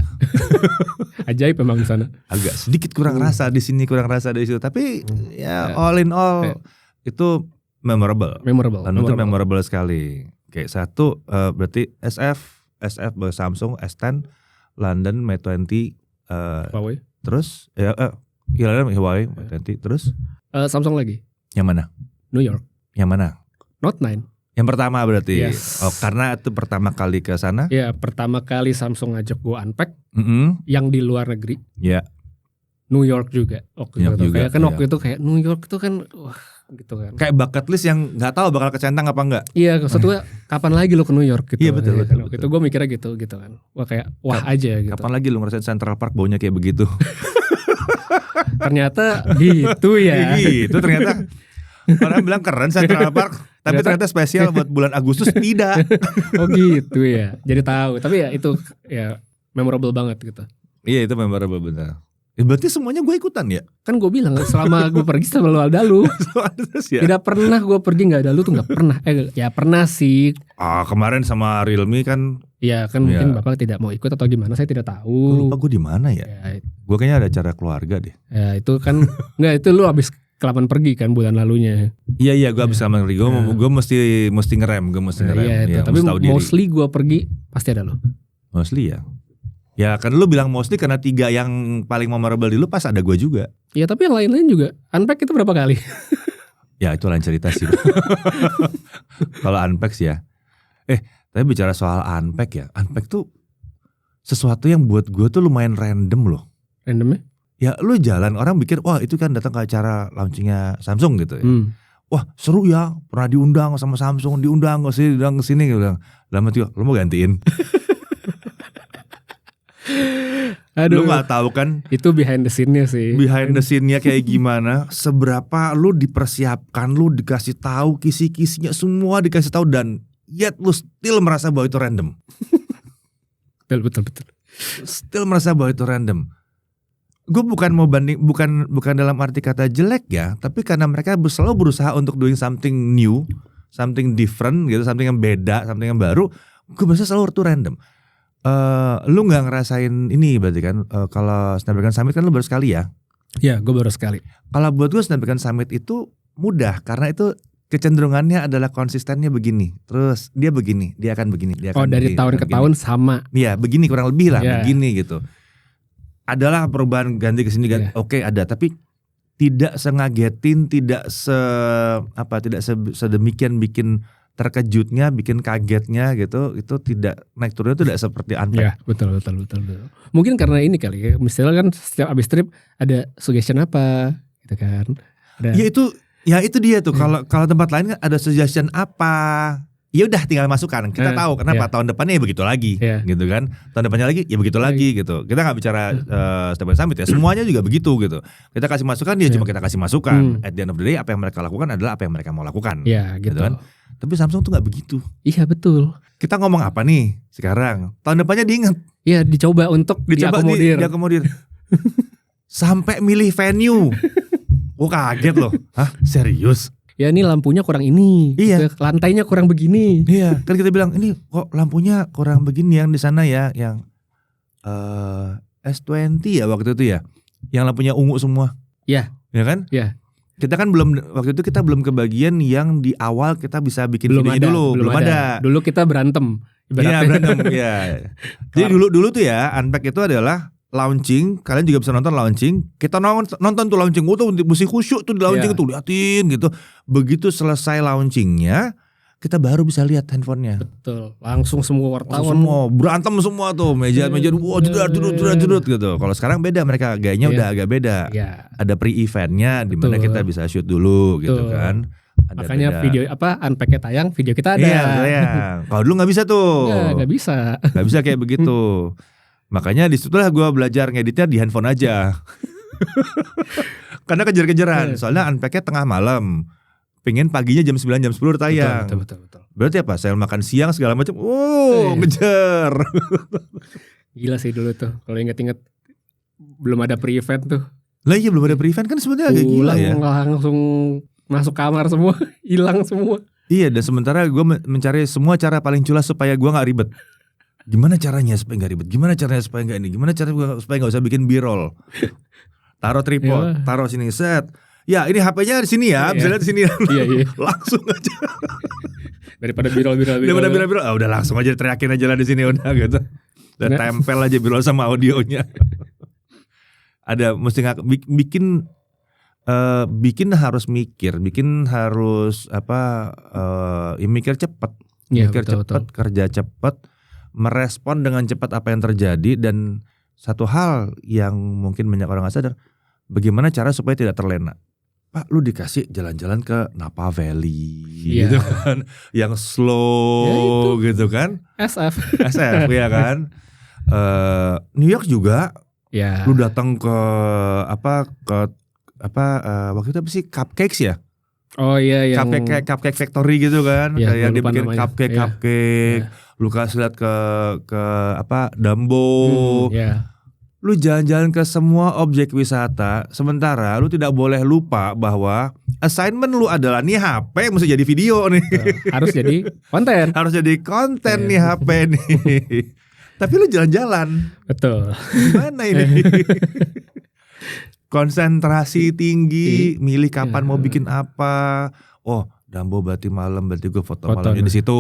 Ajaib memang di sana. Agak sedikit kurang rasa di sini, kurang rasa di situ, tapi ya all in all itu memorable. London itu memorable sekali. Kayak satu berarti SF Samsung S10, London Mate 20, Huawei. Terus Huawei Mate 20, terus Samsung lagi. Yang mana? New York. Yang mana? Note 9. Yang pertama berarti. Yes. Oh, karena itu pertama kali ke sana. Ya, pertama kali Samsung ngajak gue unpack yang di luar negeri. Ya. New York juga. Waktu itu kayak kan waktu itu kayak New York itu kan wah gitu kan. Kayak bucket list yang nggak tahu bakal kecentang apa enggak. Iya, maksud gue kapan lagi lo ke New York gitu. Iya betul. Waktu itu gue mikirnya gitu kan. Wah kayak wah aja gitu. Kapan lagi lo ngerasain Central Park baunya kayak begitu? Ternyata gitu ya. Gitu ternyata. Orang bilang keren Central Park, tapi ternyata spesial buat bulan Agustus tidak. Oh gitu ya. Jadi tahu. Tapi ya itu ya memorable banget gitu. Iya itu memorable benar. Berarti semuanya gue ikutan ya? Kan gue bilang selama gue pergi selalu ada lu. Ya? Tidak pernah gue pergi nggak ada lu tuh nggak pernah. Ya pernah sih. Kemarin sama Realme kan. Ya kan mungkin bapak tidak mau ikut atau gimana saya tidak tahu. Lupa gue di mana ya? Gue kayaknya ada acara keluarga deh. Ya itu kan nggak itu lu abis kelapan pergi kan bulan lalunya. Iya gue abis kelapan pergi. Gue mesti ngerem. Iya, tapi mostly gue pergi pasti ada lu. Mostly ya. Ya kan lu bilang mostly karena 3 yang paling memorable di lu pas ada gue juga. Iya tapi yang lain-lain juga. Unpack itu berapa kali? Ya itu lain cerita sih. Kalau unpack sih ya. Tapi bicara soal unpack ya. Unpack tuh sesuatu yang buat gue tuh lumayan random loh. Randomnya? Ya lu jalan orang pikir wah itu kan datang ke acara launchingnya Samsung gitu ya. Wah seru ya, pernah diundang sama Samsung, diundang ke sini gitu. Dalam hati lu mau gantiin. Aduh, lu gak tahu kan itu behind the scene-nya sih. Behind the scene-nya kayak gimana, seberapa lu dipersiapkan, lu dikasih tahu kisi-kisinya semua dikasih tahu dan yet lu still merasa bahwa itu random. Betul. Still merasa bahwa itu random. Gue bukan mau bukan dalam arti kata jelek ya, tapi karena mereka selalu berusaha untuk doing something new, something different gitu, something yang beda, something yang baru. Gue biasa selalu itu random. Lu nggak ngerasain ini berarti kan? Kalau Snapdragon Summit kan lu baru sekali ya? Iya, gue baru sekali. Kalau buat gue Snapdragon Summit itu mudah karena itu kecenderungannya adalah konsistennya begini. Terus dia begini, dia akan begini, dia akan dari tahun ke tahun sama. Iya, begini kurang lebih lah, begini gitu. Adalah perubahan ganti ke sini kan. Oke, ada, tapi tidak sengagetin, tidak sedemikian bikin terkejutnya, bikin kagetnya gitu, itu tidak naik turunnya itu tidak seperti unpack. Iya, betul. Mungkin karena ini kali ya, misalnya kan setiap abis trip ada suggestion apa, gitu kan. Ya itu dia tuh. Kalau tempat lain kan ada suggestion apa, ya udah tinggal masukkan. Kita tahu kenapa tahun depannya ya begitu lagi, gitu kan. Tahun depannya lagi ya begitu lagi gitu. Kita nggak bicara Snapdragon Summit ya, semuanya juga begitu gitu. Kita kasih masukan, dia cuma kita kasih masukan. At the end of the day, apa yang mereka lakukan adalah apa yang mereka mau lakukan. Iya, gitu kan. Tapi Samsung tuh nggak begitu. Iya betul. Kita ngomong apa nih sekarang? Tahun depannya diingat. Iya, dicoba untuk diakomodir. Sampai milih venue. Gue kaget loh. Hah? Serius? Ya ini lampunya kurang ini. Iya. Lantainya kurang begini. Iya. Kan kita bilang ini kok lampunya kurang begini yang di sana ya, yang S20 ya waktu itu ya, yang lampunya ungu semua. Iya. Ya kan? Iya. Kita kan waktu itu kita belum kebagian yang di awal kita bisa bikin videonya dulu. Belum ada. Dulu kita berantem. Iya berantem. Iya. Jadi dulu tuh ya unpack itu adalah launching. Kalian juga bisa nonton launching. Kita nonton tuh launching. Tuh mesti khusyuk tuh di launching tuh, liatin gitu. Begitu selesai launchingnya, kita baru bisa lihat handphonenya. Betul. Langsung semua wartawan. Semua berantem semua tuh, meja wah jedut gitu. Kalau sekarang beda, mereka gayanya udah agak beda. Ada pre-eventnya di mana kita bisa shoot dulu gitu kan. Makanya video unpack-nya tayang, video kita ada. Iya. Kalau dulu nggak bisa tuh. Nggak bisa. Nggak bisa kayak begitu. Makanya disitulah gue belajar ngeditnya di handphone aja. Karena kejar-kejaran. Soalnya unpack-nya tengah malam. Pengen paginya jam 9 jam 10 tayang. Betul. Berarti apa? Saya makan siang segala macam. Ngejar. Gila sih dulu tuh. Kalau inget-inget belum ada pre-event tuh. Lah iya belum ada pre-event kan sebenarnya agak gila ya. Langsung masuk kamar semua, hilang semua. Iya, dan sementara gue mencari semua cara paling culas supaya gue nggak ribet. Gimana caranya supaya nggak ribet? Gimana caranya supaya nggak ini? Gimana caranya supaya nggak usah bikin B-roll? Taruh tripod, taruh sini set. Ya ini HP-nya di sini ya, bisa lihat di sini. Iya. Langsung aja. Daripada B-roll. Udah langsung aja teriakin aja lah di sini udah gitu. Dan tempel aja B-roll sama audionya. Ada mesti bikin harus mikir, mikir cepat, cepat, kerja cepat, merespon dengan cepat apa yang terjadi. Dan satu hal yang mungkin banyak orang gak sadar, bagaimana cara supaya tidak terlena. Pak, lu dikasih jalan-jalan ke Napa Valley gitu kan, yang slow gitu kan, SF ya kan, New York juga, lu datang ke waktu itu apa sih, Cupcakes ya? Oh iya, yang Cupcake Factory gitu kan, kayak dia bikin cupcake, lu kasih lihat ke Dumbo. Lu jalan-jalan ke semua objek wisata, sementara lu tidak boleh lupa bahwa assignment lu adalah nih HP mesti jadi video nih. Harus jadi konten. Harus jadi konten nih HP nih. Tapi lu jalan-jalan. Betul. Gimana ini? Konsentrasi tinggi, milih kapan mau bikin apa. Oh, Dumbo berarti malam, berarti gue foto malamnya di situ.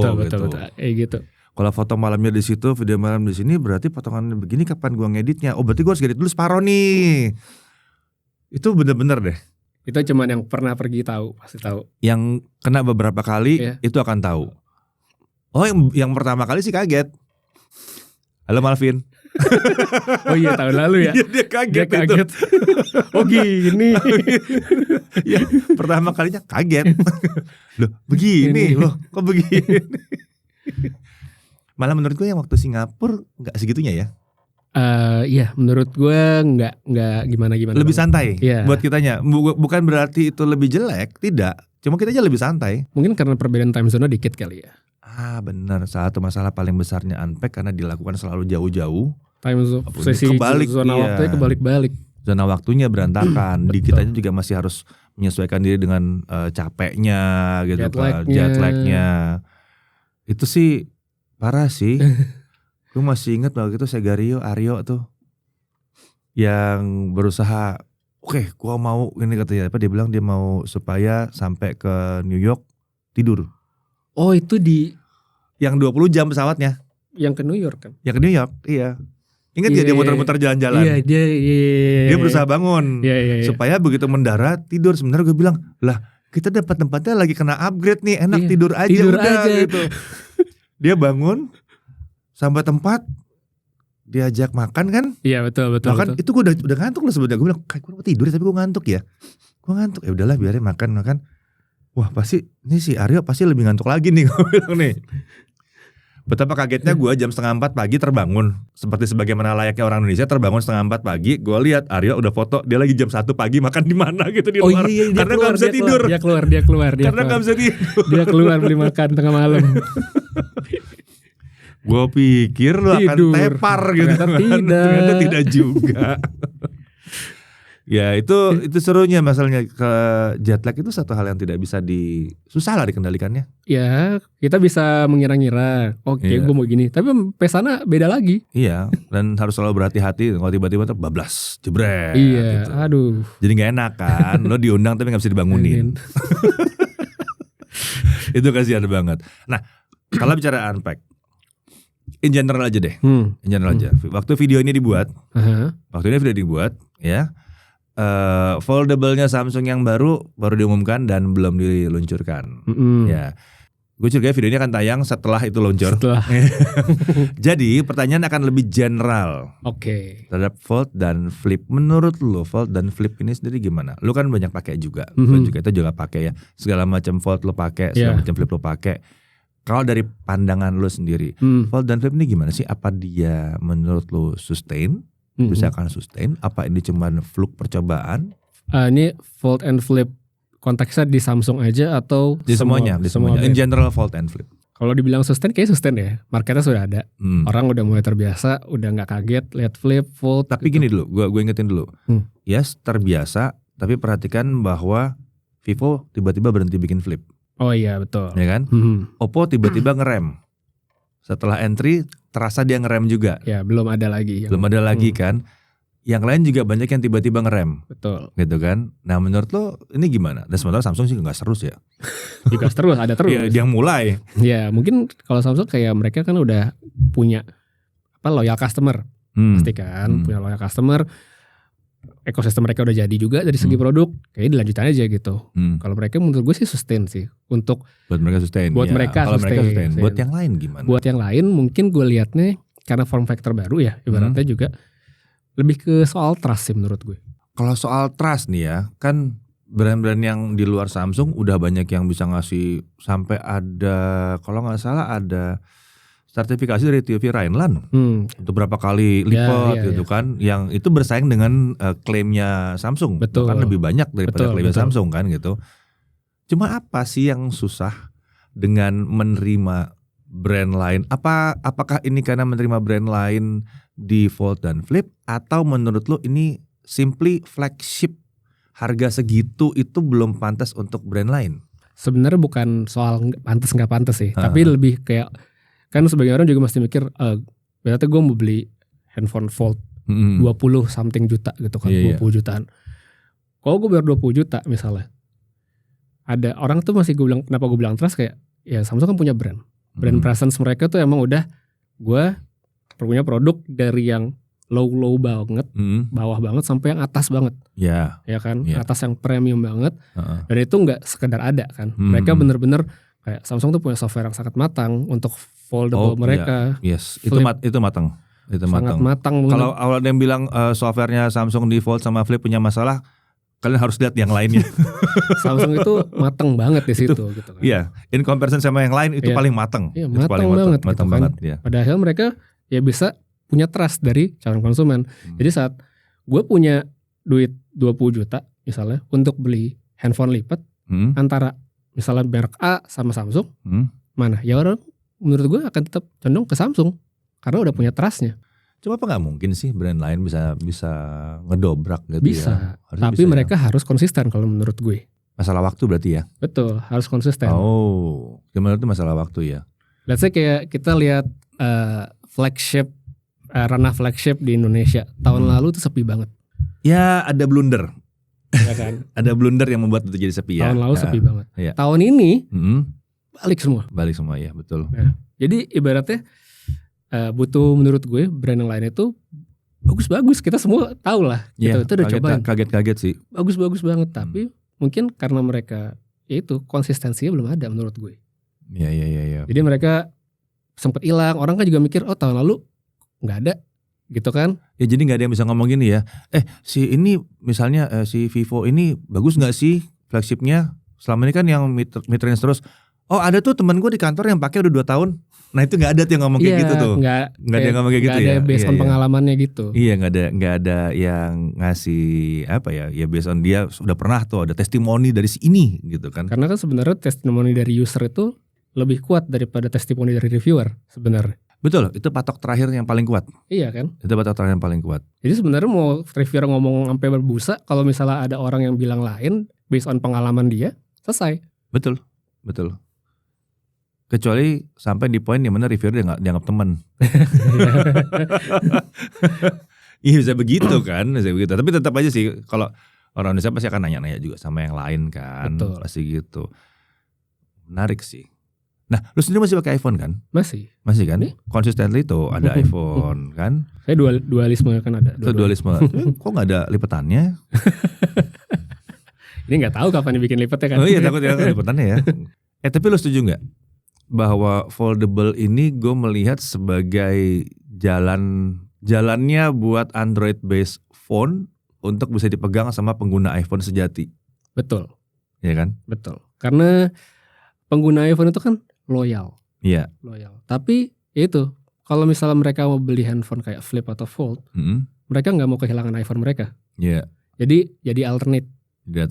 Ya, betul. Gitu. Kalau foto malamnya di situ, video malam di sini, berarti potongan begini kapan gua ngeditnya? Oh, berarti gua harus ngedit dulu separoh nih. Itu bener-bener deh. Itu cuman yang pernah pergi tahu, pasti tahu. Yang kena beberapa kali itu akan tahu. Oh, yang pertama kali sih kaget. Halo Malvin. Oh iya, tahun lalu ya. Dia kaget. Oh gini. Ya, pertama kalinya kaget. Loh, begini loh, kok begini? Malah menurut gue yang waktu Singapura nggak segitunya ya. Iya, menurut gue nggak gimana. Lebih santai buat kitanya. Bukan berarti itu lebih jelek, tidak. Cuma kita aja lebih santai. Mungkin karena perbedaan time zone dikit kali ya. Benar. Satu masalah paling besarnya Unpack karena dilakukan selalu jauh-jauh. Time zone, zona waktunya kebalik-balik. Zona waktunya berantakan. Di kitanya juga masih harus menyesuaikan diri dengan capeknya gitu, jet lagnya. Itu sih parah sih. Gue masih ingat waktu itu Aryo tuh yang berusaha, oke, gue mau ini katanya dia bilang dia mau supaya sampai ke New York tidur. Oh, itu yang 20 jam pesawatnya. Yang ke New York kan? Yang ke New York, iya. Ingat ya dia muter-muter jalan-jalan. Iya, dia berusaha bangun supaya begitu mendarat tidur. Sebenarnya gue bilang, lah kita dapat tempatnya lagi kena upgrade nih, enak tidur aja gitu. Dia bangun sampai tempat diajak makan kan? Iya betul. Makan itu gue udah ngantuk loh sebenarnya. Gue bilang kayak gue mau tidur tapi gue ngantuk ya. Gue ngantuk. Ya udahlah biarin makan. Wah pasti ini si Aryo pasti lebih ngantuk lagi nih gue bilang nih. Betapa kagetnya gue jam 3:30 pagi terbangun. Seperti sebagaimana layaknya orang Indonesia terbangun 3:30 pagi. Gue lihat Aryo udah foto dia lagi jam 1 pagi makan di mana gitu di luar. Karena gak bisa tidur. Dia keluar. Karena gak bisa tidur. Dia keluar beli makan tengah malam. Gue pikir lu akan tepar gitu. Ternyata tidak juga. Ya itu serunya masalahnya ke jet lag itu satu hal yang tidak bisa susah lah dikendalikannya. Ya kita bisa mengira-ngira. Oke, gue mau gini. Tapi sampai sana beda lagi. Iya. Dan harus selalu berhati-hati. Kalau tiba-tiba bablas, jebret. Iya. Gitu. Aduh. Jadi nggak enak kan. Lo diundang tapi nggak bisa dibangunin. Itu kasihan banget. Nah kalau bicara Unpack, in general aja deh. In general aja. Waktu video ini dibuat, ya. Foldable-nya Samsung yang baru diumumkan dan belum diluncurkan. Ya, gue curiga video ini akan tayang setelah itu luncur. Jadi pertanyaan akan lebih general. Oke. Terhadap Fold dan Flip. Menurut lo Fold dan Flip ini sendiri gimana? Lo kan banyak pakai juga. Itu juga pakai ya. Segala macam Fold lo pakai, segala macam Flip lo pakai. Kalau dari pandangan lo sendiri, Fold dan Flip ini gimana sih? Apa dia menurut lo sustain? Bisa akan sustain? Apa ini cuma fluke percobaan? Ini Fold and Flip konteksnya di Samsung aja atau di semuanya? In general Fold and Flip. Kalau dibilang sustain, kayaknya sustain ya. Marketnya sudah ada. Orang udah mulai terbiasa, udah nggak kaget lihat Flip, Fold. Tapi gitu. Gini dulu, gue ingetin dulu. Yes, terbiasa. Tapi perhatikan bahwa Vivo tiba-tiba berhenti bikin Flip. Oh iya betul. ya kan? Oppo tiba-tiba ngerem. Setelah entry terasa dia ngerem juga. Ya belum ada lagi. Belum ada lagi kan. Yang lain juga banyak yang tiba-tiba ngerem. Betul. Gitu kan. Nah menurut lo ini gimana? Dan sementara Samsung sih gak terus ya. Juga terus ada terus. Ya, dia mulai. Ya mungkin kalau Samsung kayak mereka kan udah punya loyal customer. Pasti kan punya loyal customer. Ekosistem mereka udah jadi juga dari segi produk. Kayaknya dilanjutin aja gitu. Kalau mereka menurut gue sih sustain sih. Untuk buat mereka sustain. Buat mereka kalau sustain. Mereka sustain. Buat yang lain gimana? Buat yang lain mungkin gue liatnya karena form factor baru ya. Ibaratnya juga lebih ke soal trust sih menurut gue. Kalau soal trust nih ya, kan brand-brand yang di luar Samsung udah banyak yang bisa ngasih sampai ada, kalau nggak salah ada sertifikasi dari TV Rhineland untuk berapa kali lipat gitu kan, yang itu bersaing dengan klaimnya Samsung, betul. Bahkan lebih banyak daripada klaimnya betul. Samsung kan gitu. Cuma apa sih yang susah dengan menerima brand lain? Apakah ini karena menerima brand lain di Fold dan Flip, atau menurut lo ini simply flagship harga segitu itu belum pantas untuk brand lain? Sebenarnya bukan soal pantas nggak pantas sih, tapi lebih kayak kan sebagian orang juga mesti mikir, berarti gue mau beli handphone Fold 20 something juta gitu kan, 20 jutaan. Kalau gue bayar 20 juta misalnya, ada orang tuh masih gue bilang, kenapa gue bilang trust, kayak ya Samsung kan punya brand presence mereka tuh emang udah, gue punya produk dari yang low banget, bawah banget sampai yang atas banget, ya kan, atas yang premium banget, dan itu nggak sekedar ada kan, mereka bener-bener kayak Samsung tuh punya software yang sangat matang untuk foldable mereka. Itu matang. Sangat matang. Kalau awal ada yang bilang softwarenya Samsung di Fold sama Flip punya masalah, kalian harus lihat yang lainnya. Samsung itu matang banget di situ gitu kan. Iya, in comparison sama yang lain itu paling matang. Iya, matang banget gitu kan. Padahal mereka ya bisa punya trust dari calon konsumen. Jadi saat gue punya duit 20 juta misalnya untuk beli handphone lipat antara misalnya merek A sama Samsung, mana ya orang menurut gue akan tetap condong ke Samsung karena udah punya trustnya. Cuma apa nggak mungkin sih brand lain bisa ngedobrak gitu? Bisa, ya? Tapi bisa mereka harus konsisten kalau menurut gue. Masalah waktu berarti ya? Betul, harus konsisten. Oh, gimana itu masalah waktu ya? Let's say kayak kita lihat flagship, ranah flagship di Indonesia tahun lalu tuh sepi banget. Ya ada blunder. Ya kan? Ada blunder yang membuat itu jadi sepi ya. Tahun lalu sepi banget. Ya. Tahun ini balik semua. Balik semua ya, betul. Nah, jadi ibaratnya butuh menurut gue brand yang lain itu bagus-bagus, kita semua tahu lah. Kita itu udah cobain. Kaget-kaget sih. Bagus-bagus banget, tapi mungkin karena mereka ya itu konsistensinya belum ada menurut gue. Iya. Jadi mereka sempat hilang. Orang kan juga mikir, oh tahun lalu nggak ada, gitu kan? Ya jadi nggak ada yang bisa ngomong gini ya. Si ini misalnya si Vivo ini bagus nggak sih flagshipnya? Selama ini kan yang mid-range terus. Oh ada tuh temen gue di kantor yang pakai udah 2 tahun. Nah itu nggak ada tuh yang ngomong kayak gitu tuh. Nggak ada yang ngomong kayak gitu ya. Nggak ada based on pengalamannya gitu. Iya nggak ada yang ngasih apa ya? Ya based on dia sudah pernah tuh ada testimoni dari si ini gitu kan. Karena kan sebenarnya testimoni dari user itu lebih kuat daripada testimoni dari reviewer sebenarnya. Betul, itu patok terakhir yang paling kuat. Iya kan? Itu patok terakhir yang paling kuat. Jadi sebenarnya mau reviewer ngomong sampai berbusa, kalau misalnya ada orang yang bilang lain based on pengalaman dia, selesai. Betul. Kecuali sampai di poin dimana reviewer dia nggak dianggap teman. Iya bisa begitu kan, bisa begitu. Tapi tetap aja sih kalau orang Indonesia pasti akan nanya-nanya juga sama yang lain kan. Betul. Pasti gitu. Menarik sih. Nah, lu sendiri masih pakai iPhone kan? Masih kan? Consistently tuh ada iPhone kan? Saya dualisme kan ada. Itu dualisme. Kok nggak ada lipetannya? Ini nggak tahu kapan dibikin lipetnya kan? Oh iya takut ya lipetannya ya. Tapi lu setuju nggak bahwa foldable ini gue melihat sebagai jalannya buat Android based phone untuk bisa dipegang sama pengguna iPhone sejati? Betul. Iya kan? Betul. Karena pengguna iPhone itu kan loyal. Iya. Loyal. Tapi itu kalau misalnya mereka mau beli handphone kayak Flip atau Fold, mereka nggak mau kehilangan iPhone mereka. Iya. Jadi alternate. Ya.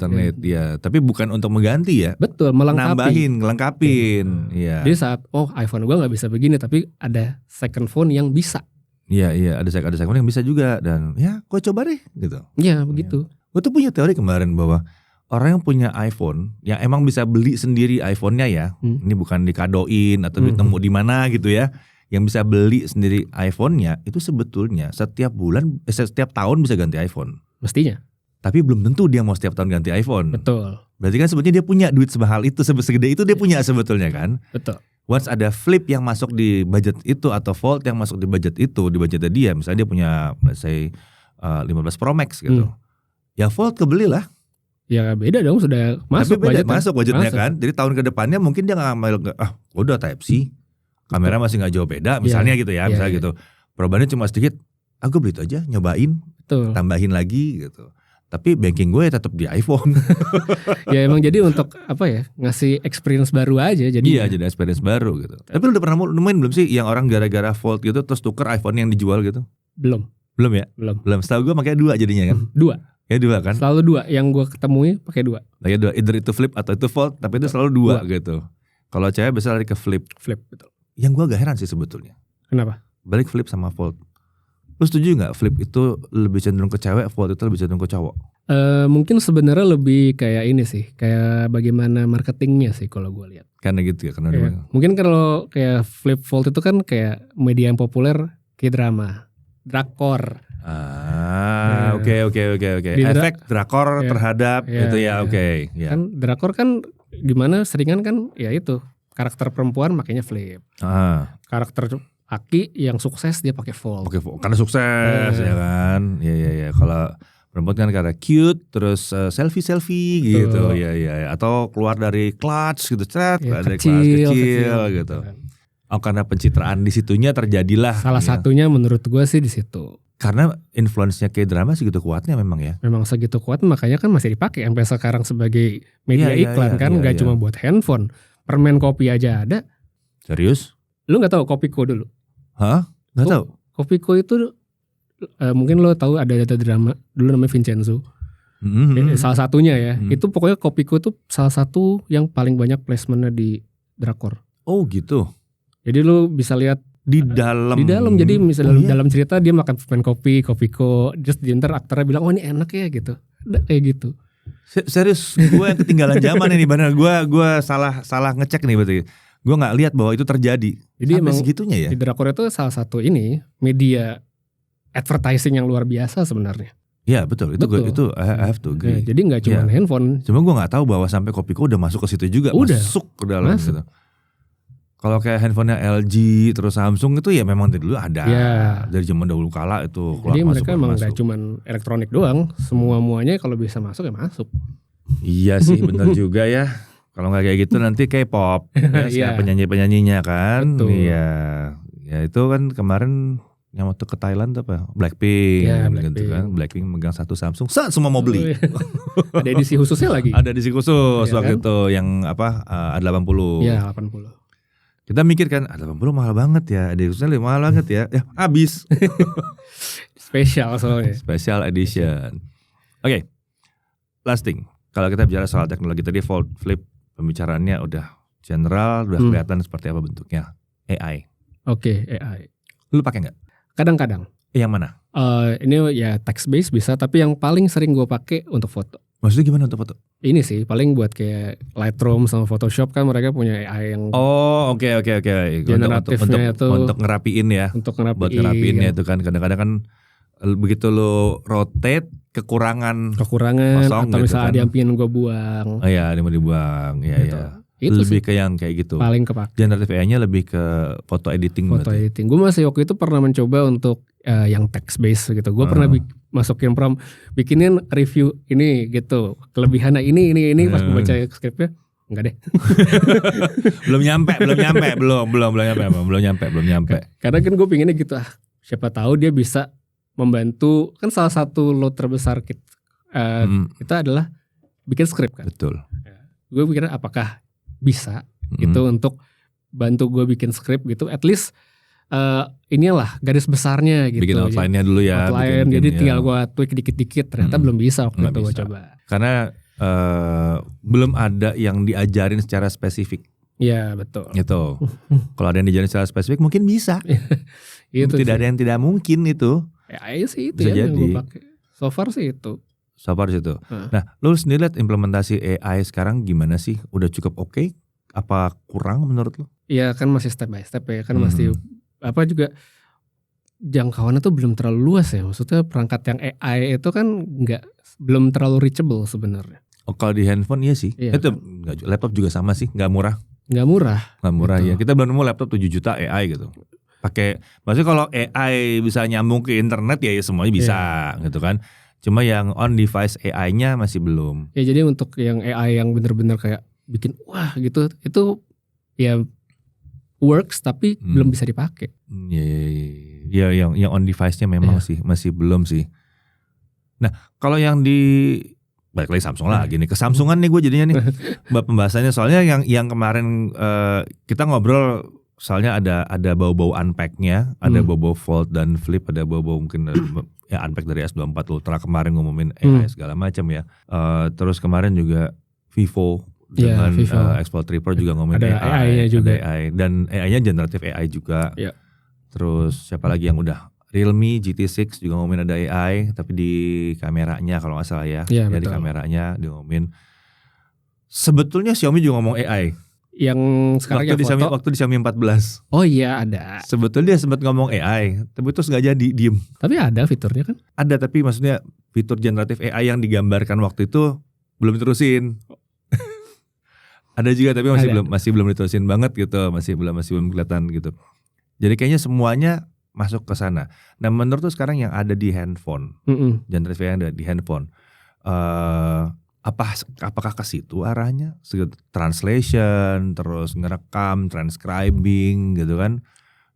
Tapi bukan untuk mengganti ya. Betul, ngelengkapin. Iya. Jadi saat iPhone gue nggak bisa begini, tapi ada second phone yang bisa. Iya, ada second phone yang bisa juga dan ya, gue coba deh gitu. Iya, begitu. Gue tuh punya teori kemarin bahwa orang yang punya iPhone, yang emang bisa beli sendiri iPhone-nya ya, ini bukan dikadoin atau ditemu di mana gitu ya, yang bisa beli sendiri iPhone-nya itu sebetulnya setiap tahun bisa ganti iPhone. Mestinya. Tapi belum tentu dia mau setiap tahun ganti iPhone. Betul. Berarti kan sebetulnya dia punya duit semahal itu, segede itu dia punya sebetulnya kan. Betul. Once ada Flip yang masuk di budget itu atau Fold yang masuk di budgetnya dia, misalnya dia punya let's say 15 Pro Max gitu. Ya Fold kebeli lah. Ya beda dong, sudah masuk budgetnya kan. Jadi tahun ke depannya mungkin dia nggak ngambil udah Type-C. Kamera masih nggak jauh beda misalnya gitu ya, misalnya gitu. Perubahannya cuma sedikit, aku beli itu aja, nyobain, tambahin lagi gitu. Tapi banking gue tetap di iPhone. Ya emang jadi untuk apa ya, ngasih experience baru aja. Jadi iya, jadi experience baru gitu. Tapi lu udah pernah nemuin belum sih yang orang gara-gara Fold gitu terus tuker iPhone yang dijual gitu? Belum ya? Belum. Setahu gue makanya 2 jadinya kan? 2. Ya 2 kan? Selalu 2, yang gue ketemui pakai 2. Pakai 2, either itu Flip atau itu Fold, tapi itu selalu 2 gitu. Kalau cewek biasa lari ke Flip. Flip, betul. Yang gue agak heran sih sebetulnya. Kenapa? Balik Flip sama Fold. Lu setuju gak Flip itu lebih cenderung ke cewek, Fold itu lebih cenderung ke cowok? Mungkin sebenarnya lebih kayak ini sih, kayak bagaimana marketingnya sih kalau gue lihat. Karena gitu ya, karena mungkin kalau kayak Flip Fold itu kan kayak media yang populer K-drama, drakor. Oke. Efek drakor terhadap itu ya, oke. Ya. Kan drakor kan gimana seringan kan ya itu karakter perempuan makanya Flip. Karakter laki yang sukses dia pakai Fold. Karena sukses ya kan. Iya. Kalau perempuan kan karena cute, terus selfie gitu, ya. Atau keluar dari clutch gitu, dari kelas kecil gitu. Karena pencitraan di situnya terjadilah. Salah satunya menurut gue sih di situ. Karena influence-nya K-drama segitu kuatnya memang ya. Memang segitu kuat, makanya kan masih dipakai sampai sekarang sebagai media iklan kan, nggak cuma buat handphone. Permen kopi aja ada. Serius? Lu nggak tahu Kopiko dulu? Hah? Nggak tahu. Kopiko itu mungkin lo tahu ada drama dulu namanya Vincenzo. Salah satunya ya. Itu pokoknya Kopiko itu salah satu yang paling banyak placementnya di drakor. Oh gitu. Jadi lu bisa lihat di dalam jadi misalnya dalam cerita dia makan permen kopi, Kopiko, terus ntar aktornya bilang oh ini enak ya gitu. Kayak gitu. Serius, gue yang ketinggalan zaman ini benar. Gue salah ngecek nih berarti. Gue nggak lihat bahwa itu terjadi. Jadi sampai segitunya ya. Di drakor itu salah satu ini media advertising yang luar biasa sebenarnya. Iya betul. Itu I have to agree. Jadi nggak cuma handphone. Cuma gue nggak tahu bahwa sampai Kopiko udah masuk ke situ juga. Masuk ke dalam gitu. Kalau kayak handphonenya LG terus Samsung itu ya memang dari dulu ada. Dari zaman dahulu kala itu. Jadi mereka emang nggak cuma elektronik doang. Muanya kalau bisa masuk ya masuk. Iya sih benar juga ya. Kalau nggak kayak gitu nanti K-pop, penyanyi-penyanyinya kan. Iya, ya itu kan kemarin yang waktu ke Thailand apa Blackpink, gitu kan. Blackpink megang satu Samsung, semua mau beli. Ada edisi khususnya lagi. Ada edisi khusus waktu itu yang apa A80. Iya 80. Kita mikir kan A80 mahal banget ya, edisi khususnya mahal banget ya, habis. Spesial soalnya. Special edition. Oke, last thing. Kalau kita bicara soal teknologi tadi Fold, Flip, pembicaraannya udah general, udah kelihatan seperti apa bentuknya. AI. Oke, AI. Lu pakai nggak? Kadang-kadang. Yang mana? Ini ya text based bisa, tapi yang paling sering gue pakai untuk foto. Maksudnya gimana untuk foto? Ini sih paling buat kayak Lightroom sama Photoshop kan mereka punya AI yang. Oh oke. Generatifnya itu untuk ngerapiin ya. Buat ngerapiin ya itu kan kadang-kadang kan begitu lo rotate kekurangan kosong, atau gitu misalnya kan. ada yang pengen gue buang. Oh iya, ada yang mau dibuang. Iya. Itu lebih ke yang kayak gitu. Paling kepake. Generatif AI-nya lebih ke foto editing. Editing. Gue masih waktu itu pernah mencoba untuk yang text based gitu. Gue pernah masukin prompt, bikinin review ini gitu. Kelebihannya ini pas gue baca skripnya enggak deh. belum nyampe. Karena kan gue pinginnya gitu siapa tahu dia bisa membantu, kan salah satu load terbesar kita adalah bikin skrip kan. Betul. Gue pikir apakah bisa gitu untuk bantu gue bikin skrip gitu, at least inilah garis besarnya gitu. Bikin outline-nya dulu ya. Outline, jadi tinggal gue tweak dikit-dikit. Ternyata belum bisa waktu itu gue coba. Karena belum ada yang diajarin secara spesifik. Iya betul. Gitu. Kalau ada yang diajarin secara spesifik mungkin bisa. Itu tidak ada yang tidak mungkin itu. AI sih itu bisa ya jadi. yang gue pakai. So far sih itu. So far situ. Nah, lu sendiri lihat implementasi AI sekarang gimana sih? Udah cukup oke? Apa kurang menurut lu? Iya kan masih step by step ya, kan masih apa juga jangkauannya tuh belum terlalu luas ya. Maksudnya perangkat yang AI itu kan belum terlalu reachable sebenarnya. Oh, kalau di handphone iya sih. Iya, Itu laptop juga sama sih, nggak murah. Nggak murah Ya. Kita belum nemu laptop 7 juta AI gitu. Maksudnya kalau AI bisa nyambung ke internet ya semuanya bisa gitu kan. Cuma yang on device AI-nya masih belum. Ya jadi untuk yang AI yang bener-bener kayak bikin wah gitu, itu ya works tapi belum bisa dipakai. Ya yang on device-nya memang sih masih belum sih. Nah kalau yang balik lagi Samsung lagi nih, ke Samsungan nih gue jadinya nih pembahasannya, soalnya yang kemarin kita ngobrol soalnya ada bau-bau unpack-nya, ada bau-bau fold dan flip, ada bau-bau mungkin ya unpack dari S24 Ultra kemarin ngumumin AI segala macam ya. Terus kemarin juga Vivo dengan X-Fold 3 Pro juga ngomongin ada AI-nya juga. Ada AI, dan AI-nya generative AI juga. Yeah. Terus siapa lagi yang udah? Realme GT6 juga ngomongin ada AI, tapi di kameranya kalau nggak salah ya. Yeah, di kameranya dia ngomongin. Sebetulnya Xiaomi juga ngomong AI. Yang sekarang waktu di Xiaomi 14. Oh iya ada. Sebetulnya dia sempat ngomong AI, tapi terus nggak jadi, diem. Tapi ada fiturnya kan? Ada, tapi maksudnya fitur generatif AI yang digambarkan waktu itu belum diterusin. Ada juga tapi masih belum diterusin banget gitu, masih belum kelihatan gitu. Jadi kayaknya semuanya masuk ke sana. Nah menurut tuh sekarang yang ada di handphone, generatif AI yang ada di handphone, apakah ke situ arahnya? Translation, terus ngerekam, transcribing gitu kan,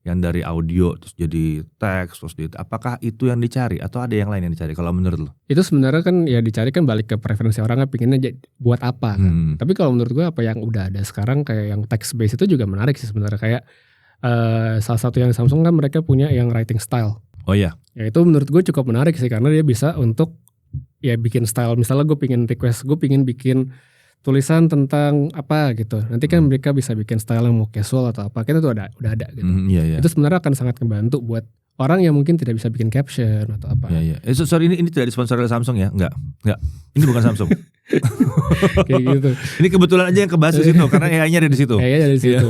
yang dari audio terus jadi teks, terus apakah itu yang dicari atau ada yang lain yang dicari kalau menurut lo? Itu sebenarnya kan ya dicari kan balik ke preferensi orang, pinginnya buat apa kan. Tapi kalau menurut gue apa yang udah ada sekarang kayak yang text based itu juga menarik sih sebenarnya. Kayak salah satu yang Samsung kan mereka punya yang writing style. Oh iya. Ya itu menurut gue cukup menarik sih, karena dia bisa untuk ya bikin style. Misalnya gue pingin bikin tulisan tentang apa gitu. Nanti kan mereka bisa bikin style yang mau casual atau apa. Kita tuh udah ada gitu. Iya. Itu sebenarnya akan sangat membantu buat orang yang mungkin tidak bisa bikin caption atau apa. Iya. Sorry ini tidak disponsori oleh Samsung ya? Enggak. Ini bukan Samsung. Kayak gitu. Ini kebetulan aja yang kebahas di situ karena AI-nya ada di situ. AI-nya ada di situ.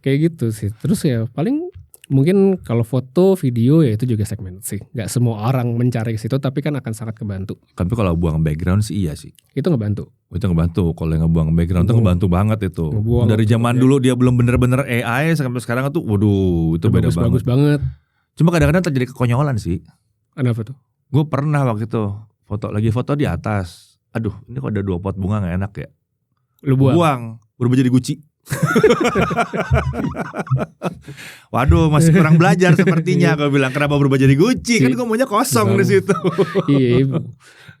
Kayak gitu sih. Terus ya paling mungkin kalau foto, video ya itu juga segmen sih. Gak semua orang mencari ke situ, tapi kan akan sangat kebantu. Tapi kalau buang background sih iya sih. Itu ngebantu. Kalau yang ngebuang background itu ngebantu banget itu. Dari zaman dulu dia belum bener-bener AI sampai sekarang tuh waduh itu beda bagus banget. Cuma kadang-kadang terjadi kekonyolan sih. Kenapa tuh? Gue pernah waktu itu foto di atas. Aduh ini kok ada 2 pot bunga gak enak ya. Lu buang. Berubah jadi Gucci. Waduh masih kurang belajar sepertinya. Gue bilang kenapa berubah jadi Gucci, kan gue maunya kosong di situ. Iya,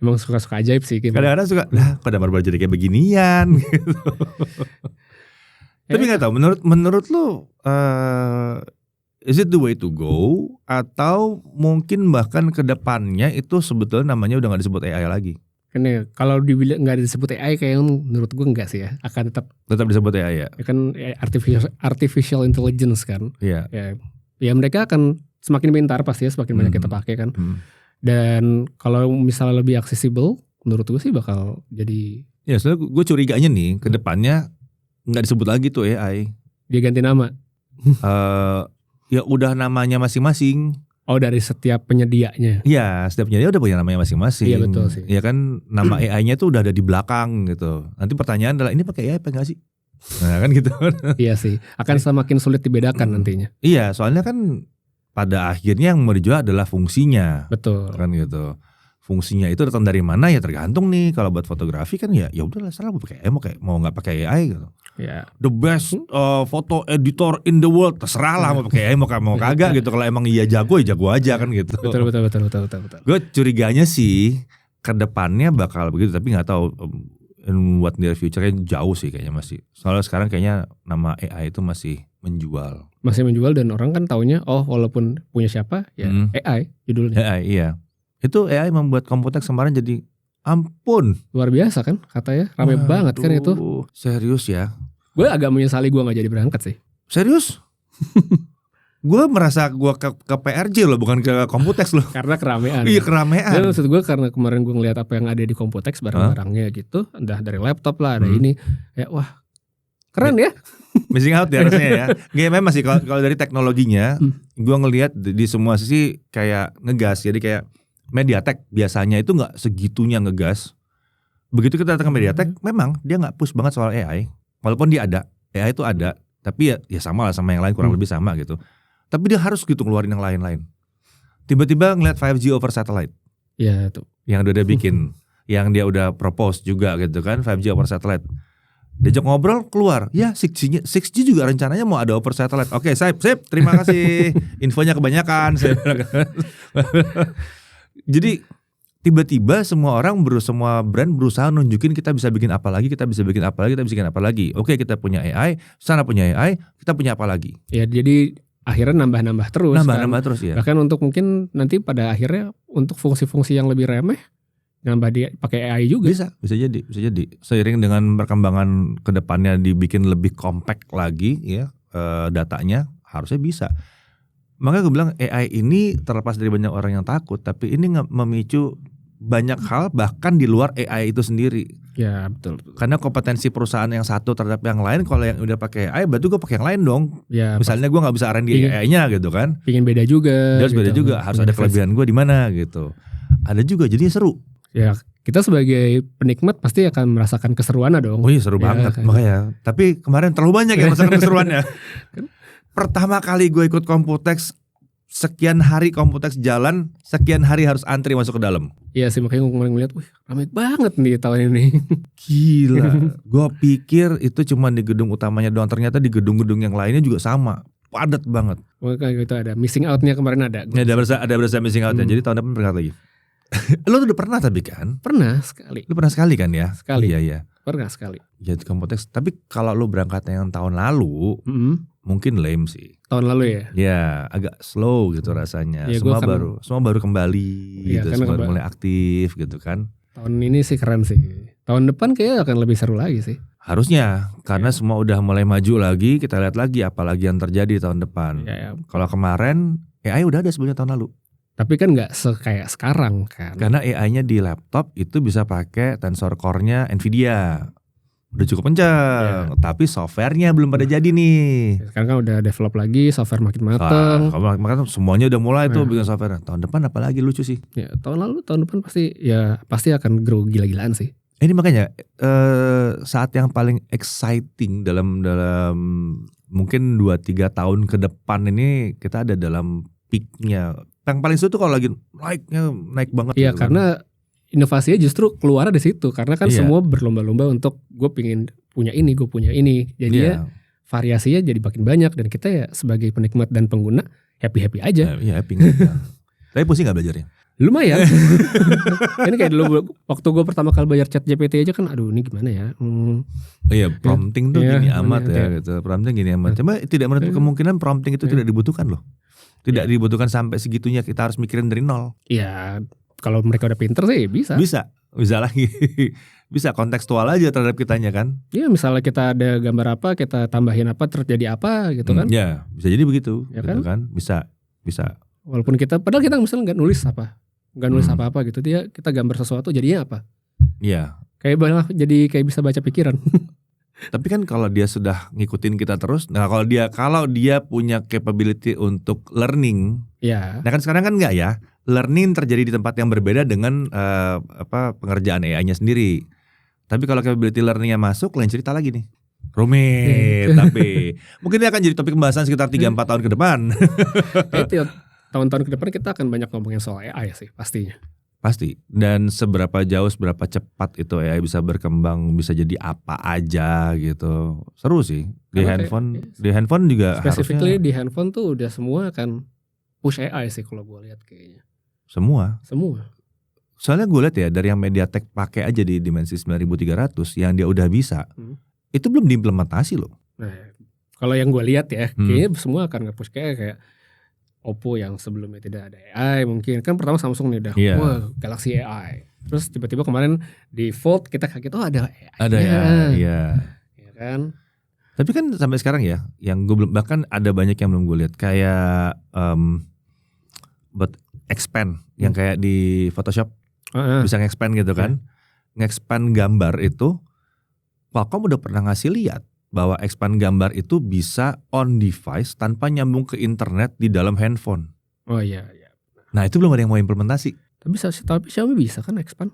emang suka ajaib sih. Kadang-kadang suka, kok ada berubah jadi kayak beginian gitu. Tapi nggak tahu. Menurut lu, is it the way to go atau mungkin bahkan ke depannya itu sebetulnya namanya udah nggak disebut AI lagi? Kan kalau dibilang nggak disebut AI kayak menurut gue enggak sih ya, akan tetap disebut AI ya. Kan artificial intelligence kan. Iya. Ya mereka akan semakin pintar pasti ya, semakin banyak kita pakai kan. Dan kalau misalnya lebih aksesibel, menurut gue sih bakal jadi. Ya soalnya gue curiganya nih ke depannya nggak disebut lagi tuh AI. Dia ganti nama. Ya udah namanya masing-masing. Oh dari setiap penyedianya. Iya, setiap penyedia udah punya namanya masing-masing. Iya betul sih. Iya kan nama AI-nya tuh udah ada di belakang gitu. Nanti pertanyaan adalah ini pakai AI apa enggak sih? Nah kan gitu. Iya sih, akan semakin sulit dibedakan nantinya. Iya, soalnya kan pada akhirnya yang mau dijual adalah fungsinya. Betul. Kan gitu. Fungsinya itu datang dari mana ya tergantung nih. Kalau buat fotografi kan ya udahlah salah mau pakai AI mau nggak pakai AI gitu. Ya. The best foto editor in the world, terserah lah mau pakai AI mau kagak gitu. Kalau emang iya jago ya jago aja kan gitu. Betul. Gue curiganya sih ke depannya bakal begitu, tapi nggak tahu in what near future-nya jauh sih kayaknya masih. Soalnya sekarang kayaknya nama AI itu masih menjual. Dan orang kan taunya walaupun punya siapa ya AI judulnya. AI iya. Itu AI membuat komputer kemarin jadi ampun. Luar biasa kan katanya, rame banget kan itu. Serius ya. Gue agak menyesali gue gak jadi berangkat sih. Serius? Gue merasa gue ke PRJ loh, bukan ke Computex loh. Karena keramaian. Iya keramaian. Dan maksud gue karena kemarin gue ngeliat apa yang ada di Computex barang-barangnya gitu, entah dari laptop lah, ada ini, ya wah keren ya. Missing out ya rasanya ya. Gak memang sih kalau dari teknologinya, gue ngelihat di semua sisi kayak ngegas. Jadi kayak MediaTek biasanya itu nggak segitunya ngegas. Begitu kita datang ke MediaTek, memang dia nggak push banget soal AI. Walaupun dia ada, AI itu ada, tapi ya sama lah sama yang lain, kurang lebih sama gitu. Tapi dia harus gitu ngeluarin yang lain-lain. Tiba-tiba ngeliat 5G over satellite. Ya itu. Yang dia bikin, yang dia udah propose juga gitu kan, 5G over satellite. Diajak ngobrol keluar, ya 6G juga rencananya mau ada over satellite. Oke, sip, terima kasih. Infonya kebanyakan. Jadi tiba-tiba semua brand berusaha nunjukin kita bisa bikin apa lagi. Oke, kita punya AI, sana punya AI, kita punya apa lagi? Ya jadi akhirnya nambah terus. Nambah terus ya. Bahkan untuk mungkin nanti pada akhirnya untuk fungsi-fungsi yang lebih remeh nambah dia pakai AI juga. Bisa jadi. Seiring dengan perkembangan kedepannya dibikin lebih compact lagi ya datanya, harusnya bisa. Makanya gue bilang AI ini terlepas dari banyak orang yang takut, tapi ini memicu banyak hal bahkan di luar AI itu sendiri. Ya betul. Karena kompetensi perusahaan yang satu terhadap yang lain, kalau yang udah pakai AI berarti gue pakai yang lain dong. Ya, misalnya gue nggak bisa R&D AI-nya gitu kan. Pingin beda juga. Harus beda juga, harus ada kelebihan gue di mana gitu. Ada juga, jadinya seru. Ya kita sebagai penikmat pasti akan merasakan keseruannya dong. Oh iya seru banget kan. Makanya. Tapi kemarin terlalu banyak yang merasakan keseruannya. Pertama kali gue ikut Computex, sekian hari Computex jalan, sekian hari harus antri masuk ke dalam. Iya sih, makanya gue kemarin ngeliat, wih ramai banget nih tahun ini. Gila, gue pikir itu cuma di gedung utamanya doang, ternyata di gedung-gedung yang lainnya juga sama, padat banget. Makanya itu ada missing out-nya kemarin ada. Ya, ada berasa missing out-nya, jadi tahun depan berangkat lagi. Lo tuh udah pernah tapi kan? Pernah sekali. Lo pernah sekali kan ya? Sekali. Iya. Pernah sekali. Ya itu Computex, tapi kalau lo berangkatnya yang tahun lalu, mungkin lame sih. Tahun lalu ya? Ya agak slow gitu rasanya. Ya, semua baru kembali gitu, semua mulai aktif gitu kan. Tahun ini sih keren sih. Tahun depan kayaknya akan lebih seru lagi sih. Harusnya, karena semua udah mulai maju lagi, kita lihat lagi apalagi yang terjadi tahun depan. Ya. Kalau kemarin AI udah ada sebenarnya tahun lalu. Tapi kan nggak kayak sekarang kan. Karena AI-nya di laptop itu bisa pakai tensor core-nya Nvidia. Udah cukup kencang, tapi softwarenya belum pada jadi nih. Sekarang kan udah develop lagi, software makin mateng. Makanya semuanya udah mulai tuh bikin software. Tahun depan apalagi lucu sih. Ya, tahun depan pasti akan grow gila-gilaan sih. Ini makanya saat yang paling exciting dalam mungkin 2-3 tahun ke depan ini, kita ada dalam peaknya. Yang paling seru tuh kalau lagi naik banget. Iya, gitu karena inovasinya justru keluar dari situ. Karena kan semua berlomba-lomba untuk gue punya ini. Jadi variasinya jadi makin banyak. Dan kita ya sebagai penikmat dan pengguna happy-happy aja. Iya, happy. Tapi pusing gak belajarnya? Lumayan. Ini kayak dulu waktu gue pertama kali belajar ChatGPT aja kan, aduh ini gimana ya. Iya, prompting tuh gini amat ya gitu. Prompting gini amat. Cuma tidak menutup kemungkinan prompting itu tidak dibutuhkan loh. Tidak dibutuhkan sampai segitunya, kita harus mikirin dari nol. Iya, kalau mereka udah pinter sih bisa. Bisa lagi. Bisa kontekstual aja terhadap kitanya kan. Iya, misalnya kita ada gambar apa, kita tambahin apa, terjadi apa gitu kan. Ya, bisa jadi begitu. Ya gitu kan? Bisa. Walaupun padahal kita misalnya gak nulis apa-apa gitu, kita gambar sesuatu jadinya apa. Iya. Kayak bisa baca pikiran. Tapi kan kalau dia sudah ngikutin kita terus, nah kalau dia punya capability untuk learning, ya. Nah kan sekarang kan enggak ya, learning terjadi di tempat yang berbeda dengan pengerjaan AI-nya sendiri. Tapi kalau capability learningnya masuk, lain cerita lagi nih. Rumit, tapi mungkin dia akan jadi topik pembahasan sekitar 3-4 tahun ke depan. Tahun-tahun ke depan kita akan banyak ngomongin soal AI sih pastinya. Pasti. Dan seberapa jauh, seberapa cepat itu AI bisa berkembang, bisa jadi apa aja gitu. Seru sih. Di handphone juga specifically harusnya. Di handphone tuh udah semua akan push AI sih kalau gue lihat kayaknya. Semua. Soalnya gue lihat ya, dari yang MediaTek pakai aja di Dimensity 9300 yang dia udah bisa, itu belum diimplementasi loh. Nah, kalau yang gue lihat ya, kayaknya semua akan nge-push kayak Oppo yang sebelumnya tidak ada AI mungkin. Kan pertama Samsung nih udah wah Galaxy AI. Terus tiba-tiba kemarin di Fold kita kaget ada AI. Ada ya. Ya kan. Tapi kan sampai sekarang ya, yang gue belum, bahkan ada banyak yang belum gue lihat kayak buat expand yang kayak di Photoshop bisa nge-expand gitu kan. Nge-expand gambar itu Qualcomm udah pernah ngasih lihat bahwa expand gambar itu bisa on device tanpa nyambung ke internet di dalam handphone. Oh iya. Nah, itu belum ada yang mau implementasi. Tapi Xiaomi bisa kan expand?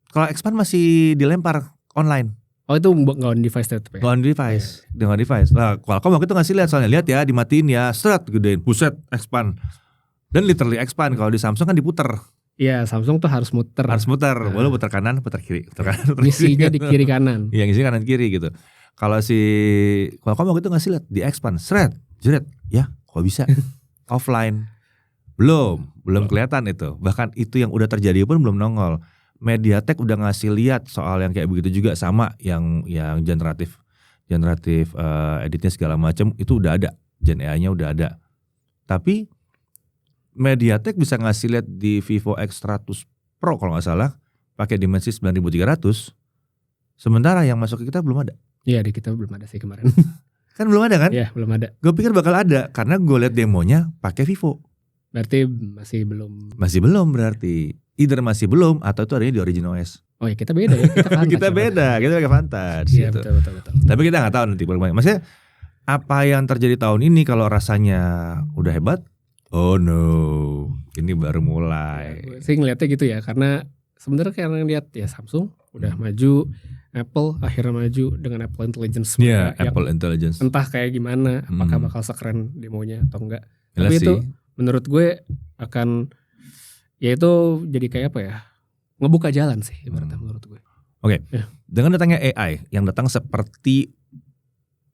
Kalau expand masih dilempar online. Oh itu nggak on device tetap ya? Nggak on device, dengan device. Nah, Qualcomm waktu itu ngasih lihat soalnya, lihat ya, dimatiin ya, seret gedein, buset, expand. Dan literally expand. Kalau di Samsung kan diputer. Iya, Samsung tuh harus muter. Boleh putar kanan, putar kiri, putar kanan, putar Ngisinya di kiri kanan. Iya, ngisi kanan kiri gitu. Kalau si Qualcomm waktu itu ngasih lihat di expand, seret, jeret, ya, kok bisa? Offline. Belum kelihatan itu. Bahkan itu yang udah terjadi pun belum nongol. MediaTek udah ngasih lihat soal yang kayak begitu juga, sama yang generatif editnya segala macam itu udah ada, Gen AI-nya udah ada. Tapi MediaTek bisa ngasih lihat di Vivo X100 Pro kalau nggak salah pakai Dimensity 9300, sementara yang masuk ke kita belum ada. Iya, di kita belum ada sih kemarin. Kan belum ada kan? Iya, belum ada. Gue pikir bakal ada karena gue lihat demonya pakai Vivo. Berarti masih belum. Masih belum berarti. Either masih belum atau itu adanya di Origin OS. Oh ya, kita beda ya, kita Vantage. Kita beda, kita pakai Vantage Iya, gitu. betul. Tapi kita nggak tahu nanti bagaimana. Maksudnya apa yang terjadi tahun ini kalau rasanya udah hebat? Oh no, ini baru mulai. Gue sih ngeliatnya gitu ya, karena sebenarnya karena lihat ya Samsung udah maju, Apple akhirnya maju dengan Apple Intelligence. Iya, Apple Intelligence. Entah kayak gimana, apakah bakal sekeren demonya atau enggak. Gila Tapi sih. itu menurut gue akan, ya itu jadi kayak apa ya, ngebuka jalan sih ibaratnya menurut gue. Oke. Ya. Dengan datangnya AI yang datang seperti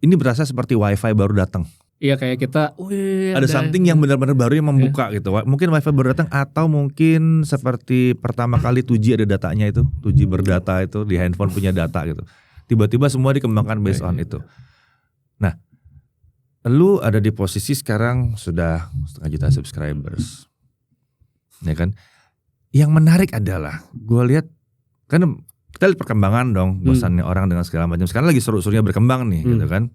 ini, berasa seperti WiFi baru datang. Iya, kayak kita, Ada something yang benar-benar baru yang membuka gitu. Mungkin WiFi baru datang atau mungkin seperti pertama kali 2G ada datanya itu, 2G berdata itu di handphone punya data gitu. Tiba-tiba semua dikembangkan based on itu. Nah, lu ada di posisi sekarang sudah 1,5 juta subscribers. Ya kan? Yang menarik adalah gue lihat kan kita lihat perkembangan dong, bosannya orang dengan segala macam. Sekarang lagi seru-serunya berkembang nih gitu kan.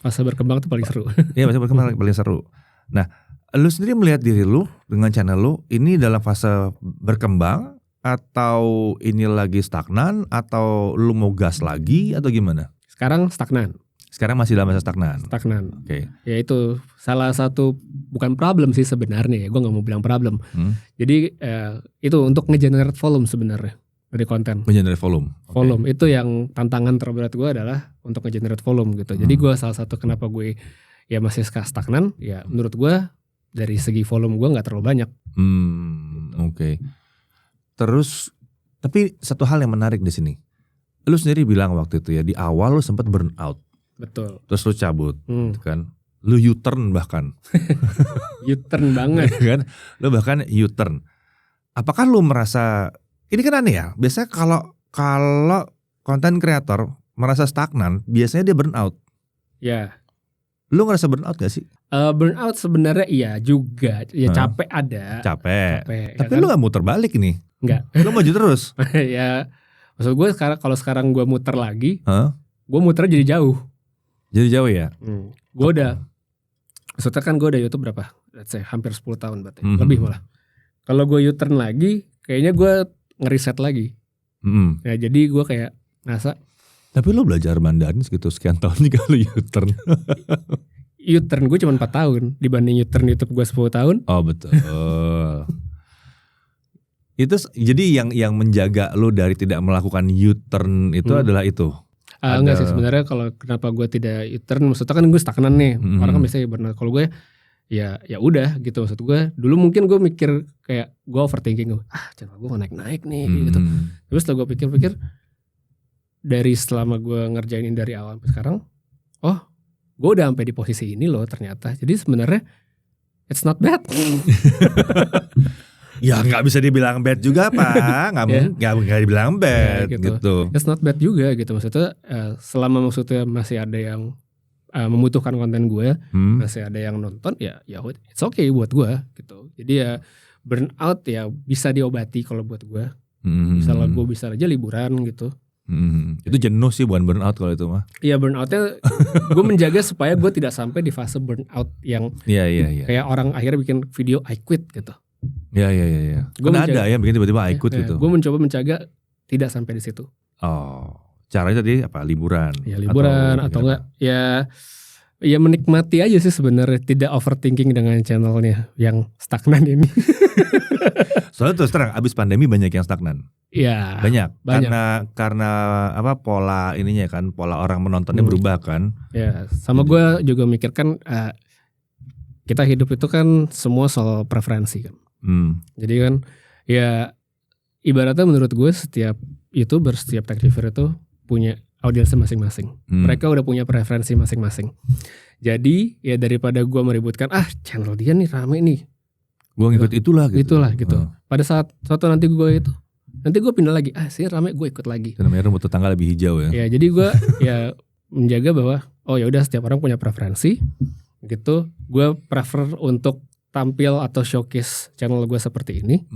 Fase berkembang tuh paling seru. Iya, masih berkembang paling seru. Nah, lu sendiri melihat diri lu dengan channel lu ini dalam fase berkembang atau ini lagi stagnan atau lu mau gas lagi atau gimana? Sekarang stagnan. Sekarang masih dalam masa stagnan. Oke. Ya itu salah satu, bukan problem sih sebenarnya ya. Gue nggak mau bilang problem. Jadi itu untuk nge-generate volume sebenarnya dari konten. Nge-generate volume. Volume itu yang tantangan terberat gue adalah untuk nge-generate volume gitu. Jadi gue salah satu kenapa gue ya masih stagnan. Ya menurut gue dari segi volume gue nggak terlalu banyak. Oke. Terus tapi satu hal yang menarik di sini. Lu sendiri bilang waktu itu ya di awal lu sempat burn out. Betul. Terus lu cabut, gitu kan? Lu U-turn bahkan. U-turn banget. Kan? Lu bahkan U-turn. Apakah lu merasa ini kan aneh ya? Biasanya kalau konten kreator merasa stagnan, biasanya dia burn out. Ya. Lu ngerasa burn out gak sih? Burn out sebenarnya iya juga. Ya capek ada. Capek. Tapi ya kan? lu gak muter balik nih? Enggak. Lu maju terus? Ya. Maksud gue kalau sekarang gue muter lagi, gue muternya jadi jauh. Jadi jauh ya? Gue udah, maksudnya kan gue udah YouTube berapa? Let's say hampir 10 tahun berarti, lebih malah. Kalau gue U-turn lagi, kayaknya gue ngeriset lagi. Ya jadi gue kayak ngerasa. Tapi lu belajar Mandarin sekian tahun juga lu U-turn. U-turn gue cuma 4 tahun dibanding U-turn YouTube gue 10 tahun. Oh betul. Itu jadi yang menjaga lu dari tidak melakukan U-turn itu adalah itu. Enggak sih sebenarnya, kalau kenapa gue tidak U-turn, maksudnya kan gue stagnan nih. Orang kan biasanya benar. Kalau gue ya udah gitu, maksud gue. Dulu mungkin gue mikir kayak gue overthinking, channel gue naik nih gitu. Terus setelah gue pikir-pikir, dari selama gue ngerjain ini dari awal sampai sekarang, gue udah sampai di posisi ini loh ternyata. Jadi sebenarnya it's not bad. Ya nggak bisa dibilang bad juga Pak, nggak dibilang bad gitu. It's not bad juga gitu, maksudnya selama maksudnya masih ada yang membutuhkan konten gue, masih ada yang nonton, ya it's okay buat gue gitu. Jadi ya burnout ya bisa diobati kalau buat gue. Misalnya gue bisa aja liburan gitu. Itu jenuh sih, bukan burnout kalau itu mah. Iya, burnoutnya gue menjaga supaya gue tidak sampai di fase burnout yang kayak orang akhirnya bikin video I quit gitu. Iya. Kan ada yang bikin tiba-tiba I quit gitu. Gue mencoba mencegah tidak sampai di situ. Oh, caranya tadi apa? Liburan? Ya liburan atau enggak ya menikmati aja sih sebenarnya, tidak overthinking dengan channelnya yang stagnan ini. Soalnya terus terang abis pandemi banyak yang stagnan. Iya. Banyak. Karena apa, pola ininya kan, pola orang menontonnya berubah kan. Ya, sama gue juga mikirkan kita hidup itu kan semua soal preferensi kan. Jadi kan ya ibaratnya menurut gue setiap YouTuber, setiap tech reviewer itu punya audiensnya masing-masing. Mereka udah punya preferensi masing-masing. Jadi ya daripada gue meributkan channel dia nih rame nih, gue ngikut itulah gitu. Pada saat suatu nanti gue pindah lagi, sih rame, gue ikut lagi. Itu namanya rumput tetangga lebih hijau ya. Ya jadi gue ya menjaga bahwa ya udah setiap orang punya preferensi gitu. Gue prefer untuk tampil atau showcase channel gue seperti ini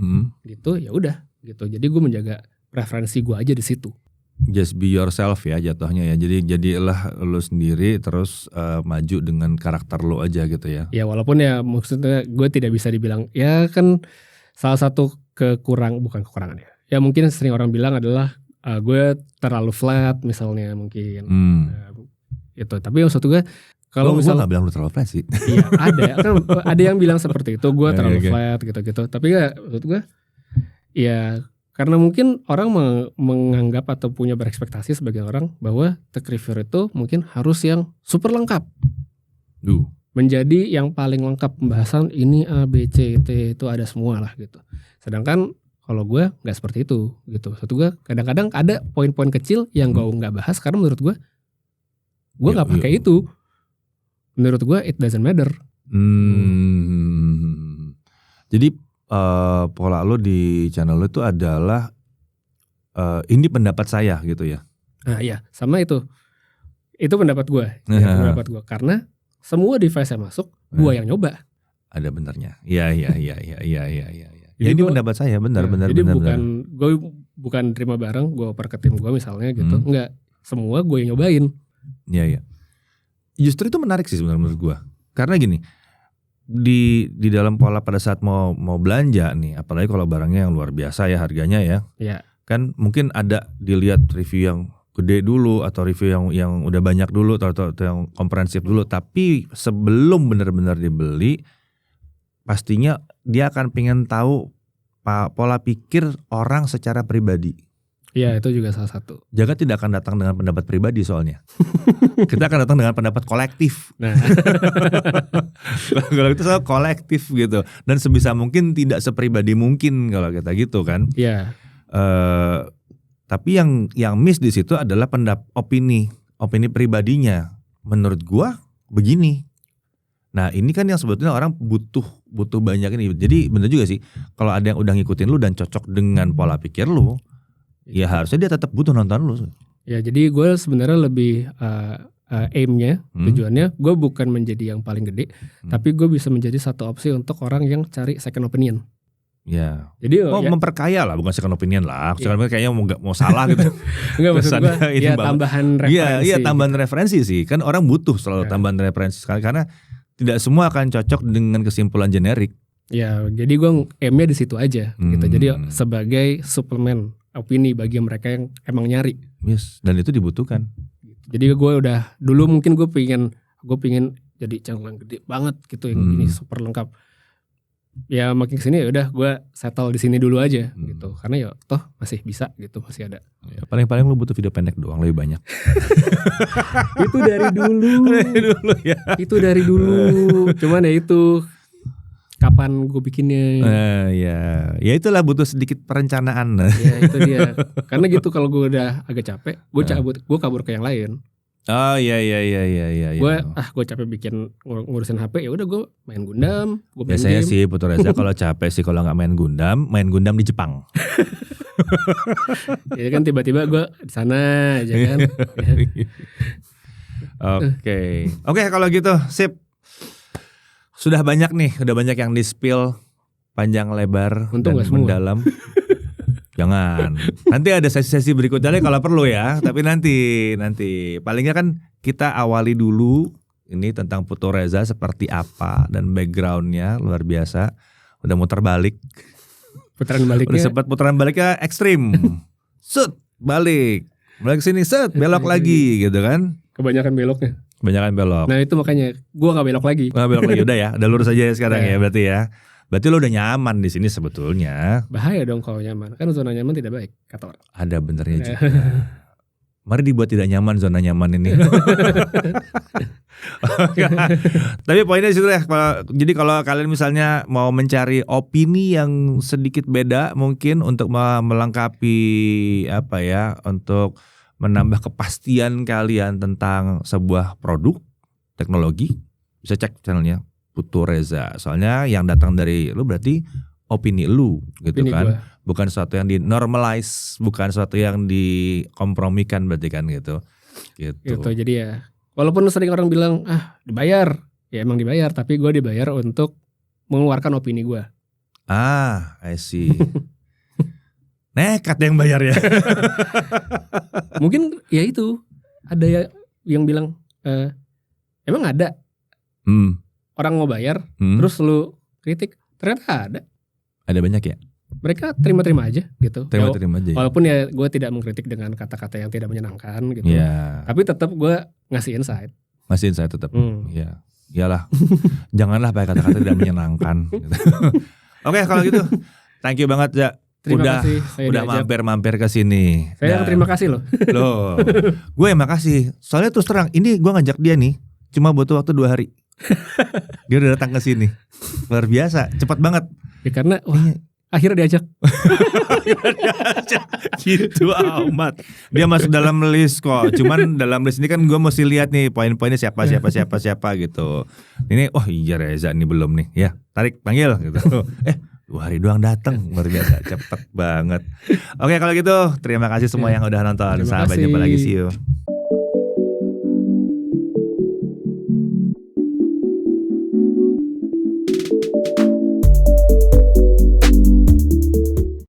gitu, ya udah gitu. Jadi gue menjaga preferensi gue aja di situ. Just be yourself ya jatuhnya ya. Jadi jadilah lu sendiri, terus maju dengan karakter lu aja gitu ya. Ya walaupun ya maksudnya gue tidak bisa dibilang, ya kan salah satu bukan kekurangan ya. Ya mungkin sering orang bilang adalah gue terlalu flat misalnya mungkin. Itu. Tapi maksud gue kalau misalnya gak bilang lu terlalu flat sih. Iya ada yang bilang seperti itu, gue terlalu flat gitu-gitu. Tapi ya maksud gue ya karena mungkin orang menganggap atau punya berekspektasi sebagian orang bahwa tech reviewer itu mungkin harus yang super lengkap. Menjadi yang paling lengkap, pembahasan ini A, B, C, T itu ada semua lah gitu. Sedangkan kalau gue gak seperti itu gitu. Maksud gue kadang-kadang ada poin-poin kecil yang gue gak bahas karena menurut gue gak pakai itu. Menurut gue it doesn't matter. Jadi pola lo di channel lo itu adalah ini pendapat saya gitu ya. Nah iya, sama itu pendapat gue. Pendapat gue karena semua device yang masuk gue yang nyoba. Ada benarnya. Iya. Ya ini pendapat saya, benar. Jadi gue bukan terima barang gue oper ke tim gue misalnya gitu. Enggak, semua gue yang nyobain. Iya. Justru itu menarik sih sebenarnya menurut gue. Karena gini, di dalam pola pada saat mau belanja nih, apalagi kalau barangnya yang luar biasa ya harganya ya. Iya. Kan mungkin ada dilihat review yang gede dulu atau review yang udah banyak dulu atau yang komprehensif dulu, tapi sebelum benar-benar dibeli pastinya dia akan pengen tahu pola pikir orang secara pribadi. Iya, itu juga salah satu. Jaga tidak akan datang dengan pendapat pribadi soalnya. Kita akan datang dengan pendapat kolektif. Nah. Kalau itu soal kolektif gitu. Dan sebisa mungkin tidak sepribadi mungkin kalau kita gitu kan. Iya. Tapi yang miss di situ adalah opini pribadinya. Menurut gua begini. Nah ini kan yang sebetulnya orang butuh banyak ini. Jadi bener juga sih, kalau ada yang udah ngikutin lu dan cocok dengan pola pikir lu, ya harusnya dia tetap butuh nonton lu. Ya jadi gue sebenarnya lebih aimnya, tujuannya gue bukan menjadi yang paling gede, tapi gue bisa menjadi satu opsi untuk orang yang cari second opinion. Ya. Jadi memperkaya lah, bukan second opinion lah. Second opinion kayaknya mau salah gitu. Enggak, maksud gue ya tambahan referensi. Iya tambahan referensi sih. Kan orang butuh selalu tambahan referensi sekali, karena tidak semua akan cocok dengan kesimpulan generik. Ya, jadi gue aimnya di situ aja gitu. Jadi sebagai suplemen opini bagi mereka yang emang nyari. Yes, dan itu dibutuhkan. Jadi gue udah dulu mungkin gue pengen jadi channel yang gede banget gitu, yang ini super lengkap. Ya makin kesini ya udah gue settle di sini dulu aja gitu, karena ya toh masih bisa gitu, masih ada. Ya, paling lu butuh video pendek doang, lebih banyak. Itu dari dulu. Ya. Itu dari dulu. Cuman ya itu kapan gue bikinnya. Ya itulah butuh sedikit perencanaan. Ya itu dia. Karena gitu kalau gue udah agak capek, gue kabur ke yang lain. Oh iya. Gue capek bikin ngurusin HP, ya udah gue main Gundam, gue main biasanya game. Sih Putu Reza kalau capek sih kalau nggak main Gundam di Jepang. Ya kan tiba-tiba gue di sana aja kan. Oke kalau gitu sip. Sudah banyak yang di-spill panjang lebar untung dan mendalam. Jangan. Nanti ada sesi-sesi berikutnya kalau perlu ya. Tapi nanti palingnya kan kita awali dulu ini tentang Putu Reza seperti apa dan backgroundnya luar biasa. Udah muter balik. Putaran baliknya. Udah sempat putaran baliknya ekstrim. Set balik. Balik sini set belok lagi gitu kan. Kebanyakan beloknya. Kebanyakan belok. Nah itu makanya gue gak belok lagi. Nggak belok lagi udah ya. Udah lurus aja ya sekarang ya berarti ya. Berarti lo udah nyaman di sini sebetulnya. Bahaya dong kalau nyaman. Kan zona nyaman tidak baik kata orang. Ada benernya juga. Mari dibuat tidak nyaman zona nyaman ini. Tapi poinnya situ ya. Jadi kalau kalian misalnya mau mencari opini yang sedikit beda mungkin untuk melengkapi apa ya, untuk menambah kepastian kalian tentang sebuah produk teknologi, bisa cek channelnya Putu Reza. Soalnya yang datang dari lu berarti opini lu gitu opini kan. Gua. Bukan sesuatu yang dinormalize, bukan sesuatu yang dikompromikan berarti kan gitu. Gitu jadi ya. Walaupun sering orang bilang dibayar, ya emang dibayar, tapi gue dibayar untuk mengeluarkan opini gue. I see. Nekat yang bayar ya. Mungkin ya itu ada ya yang bilang emang ada orang mau bayar, terus lu kritik, ternyata ada banyak ya. Mereka terima-terima aja gitu. Terima-terima aja. Walaupun ya gue tidak mengkritik dengan kata-kata yang tidak menyenangkan gitu. Yeah. Tapi tetap gue ngasih insight. Ngasih insight tetap. Ya, iyalah. Janganlah pakai kata-kata tidak menyenangkan. Gitu. Oke, kalau gitu, thank you banget ya. Terima kasih. Udah mampir ke sini. Saya yang terima kasih loh. Loh, gue yang makasih. Soalnya terus terang, ini gue ngajak dia nih, cuma butuh waktu 2 hari. Dia udah datang ke sini. Luar biasa, cepat banget. Ya karena akhirnya diajak. Gitu amat. Dia masuk dalam list kok. Cuman dalam list ini kan gue mesti lihat nih poin-poinnya siapa gitu. Ini iya Reza ini belum nih. Ya, tarik panggil gitu. 2 hari doang datang, luar biasa, cepet banget. Oke kalau gitu terima kasih semua yang udah nonton. Sampai jumpa lagi, see you.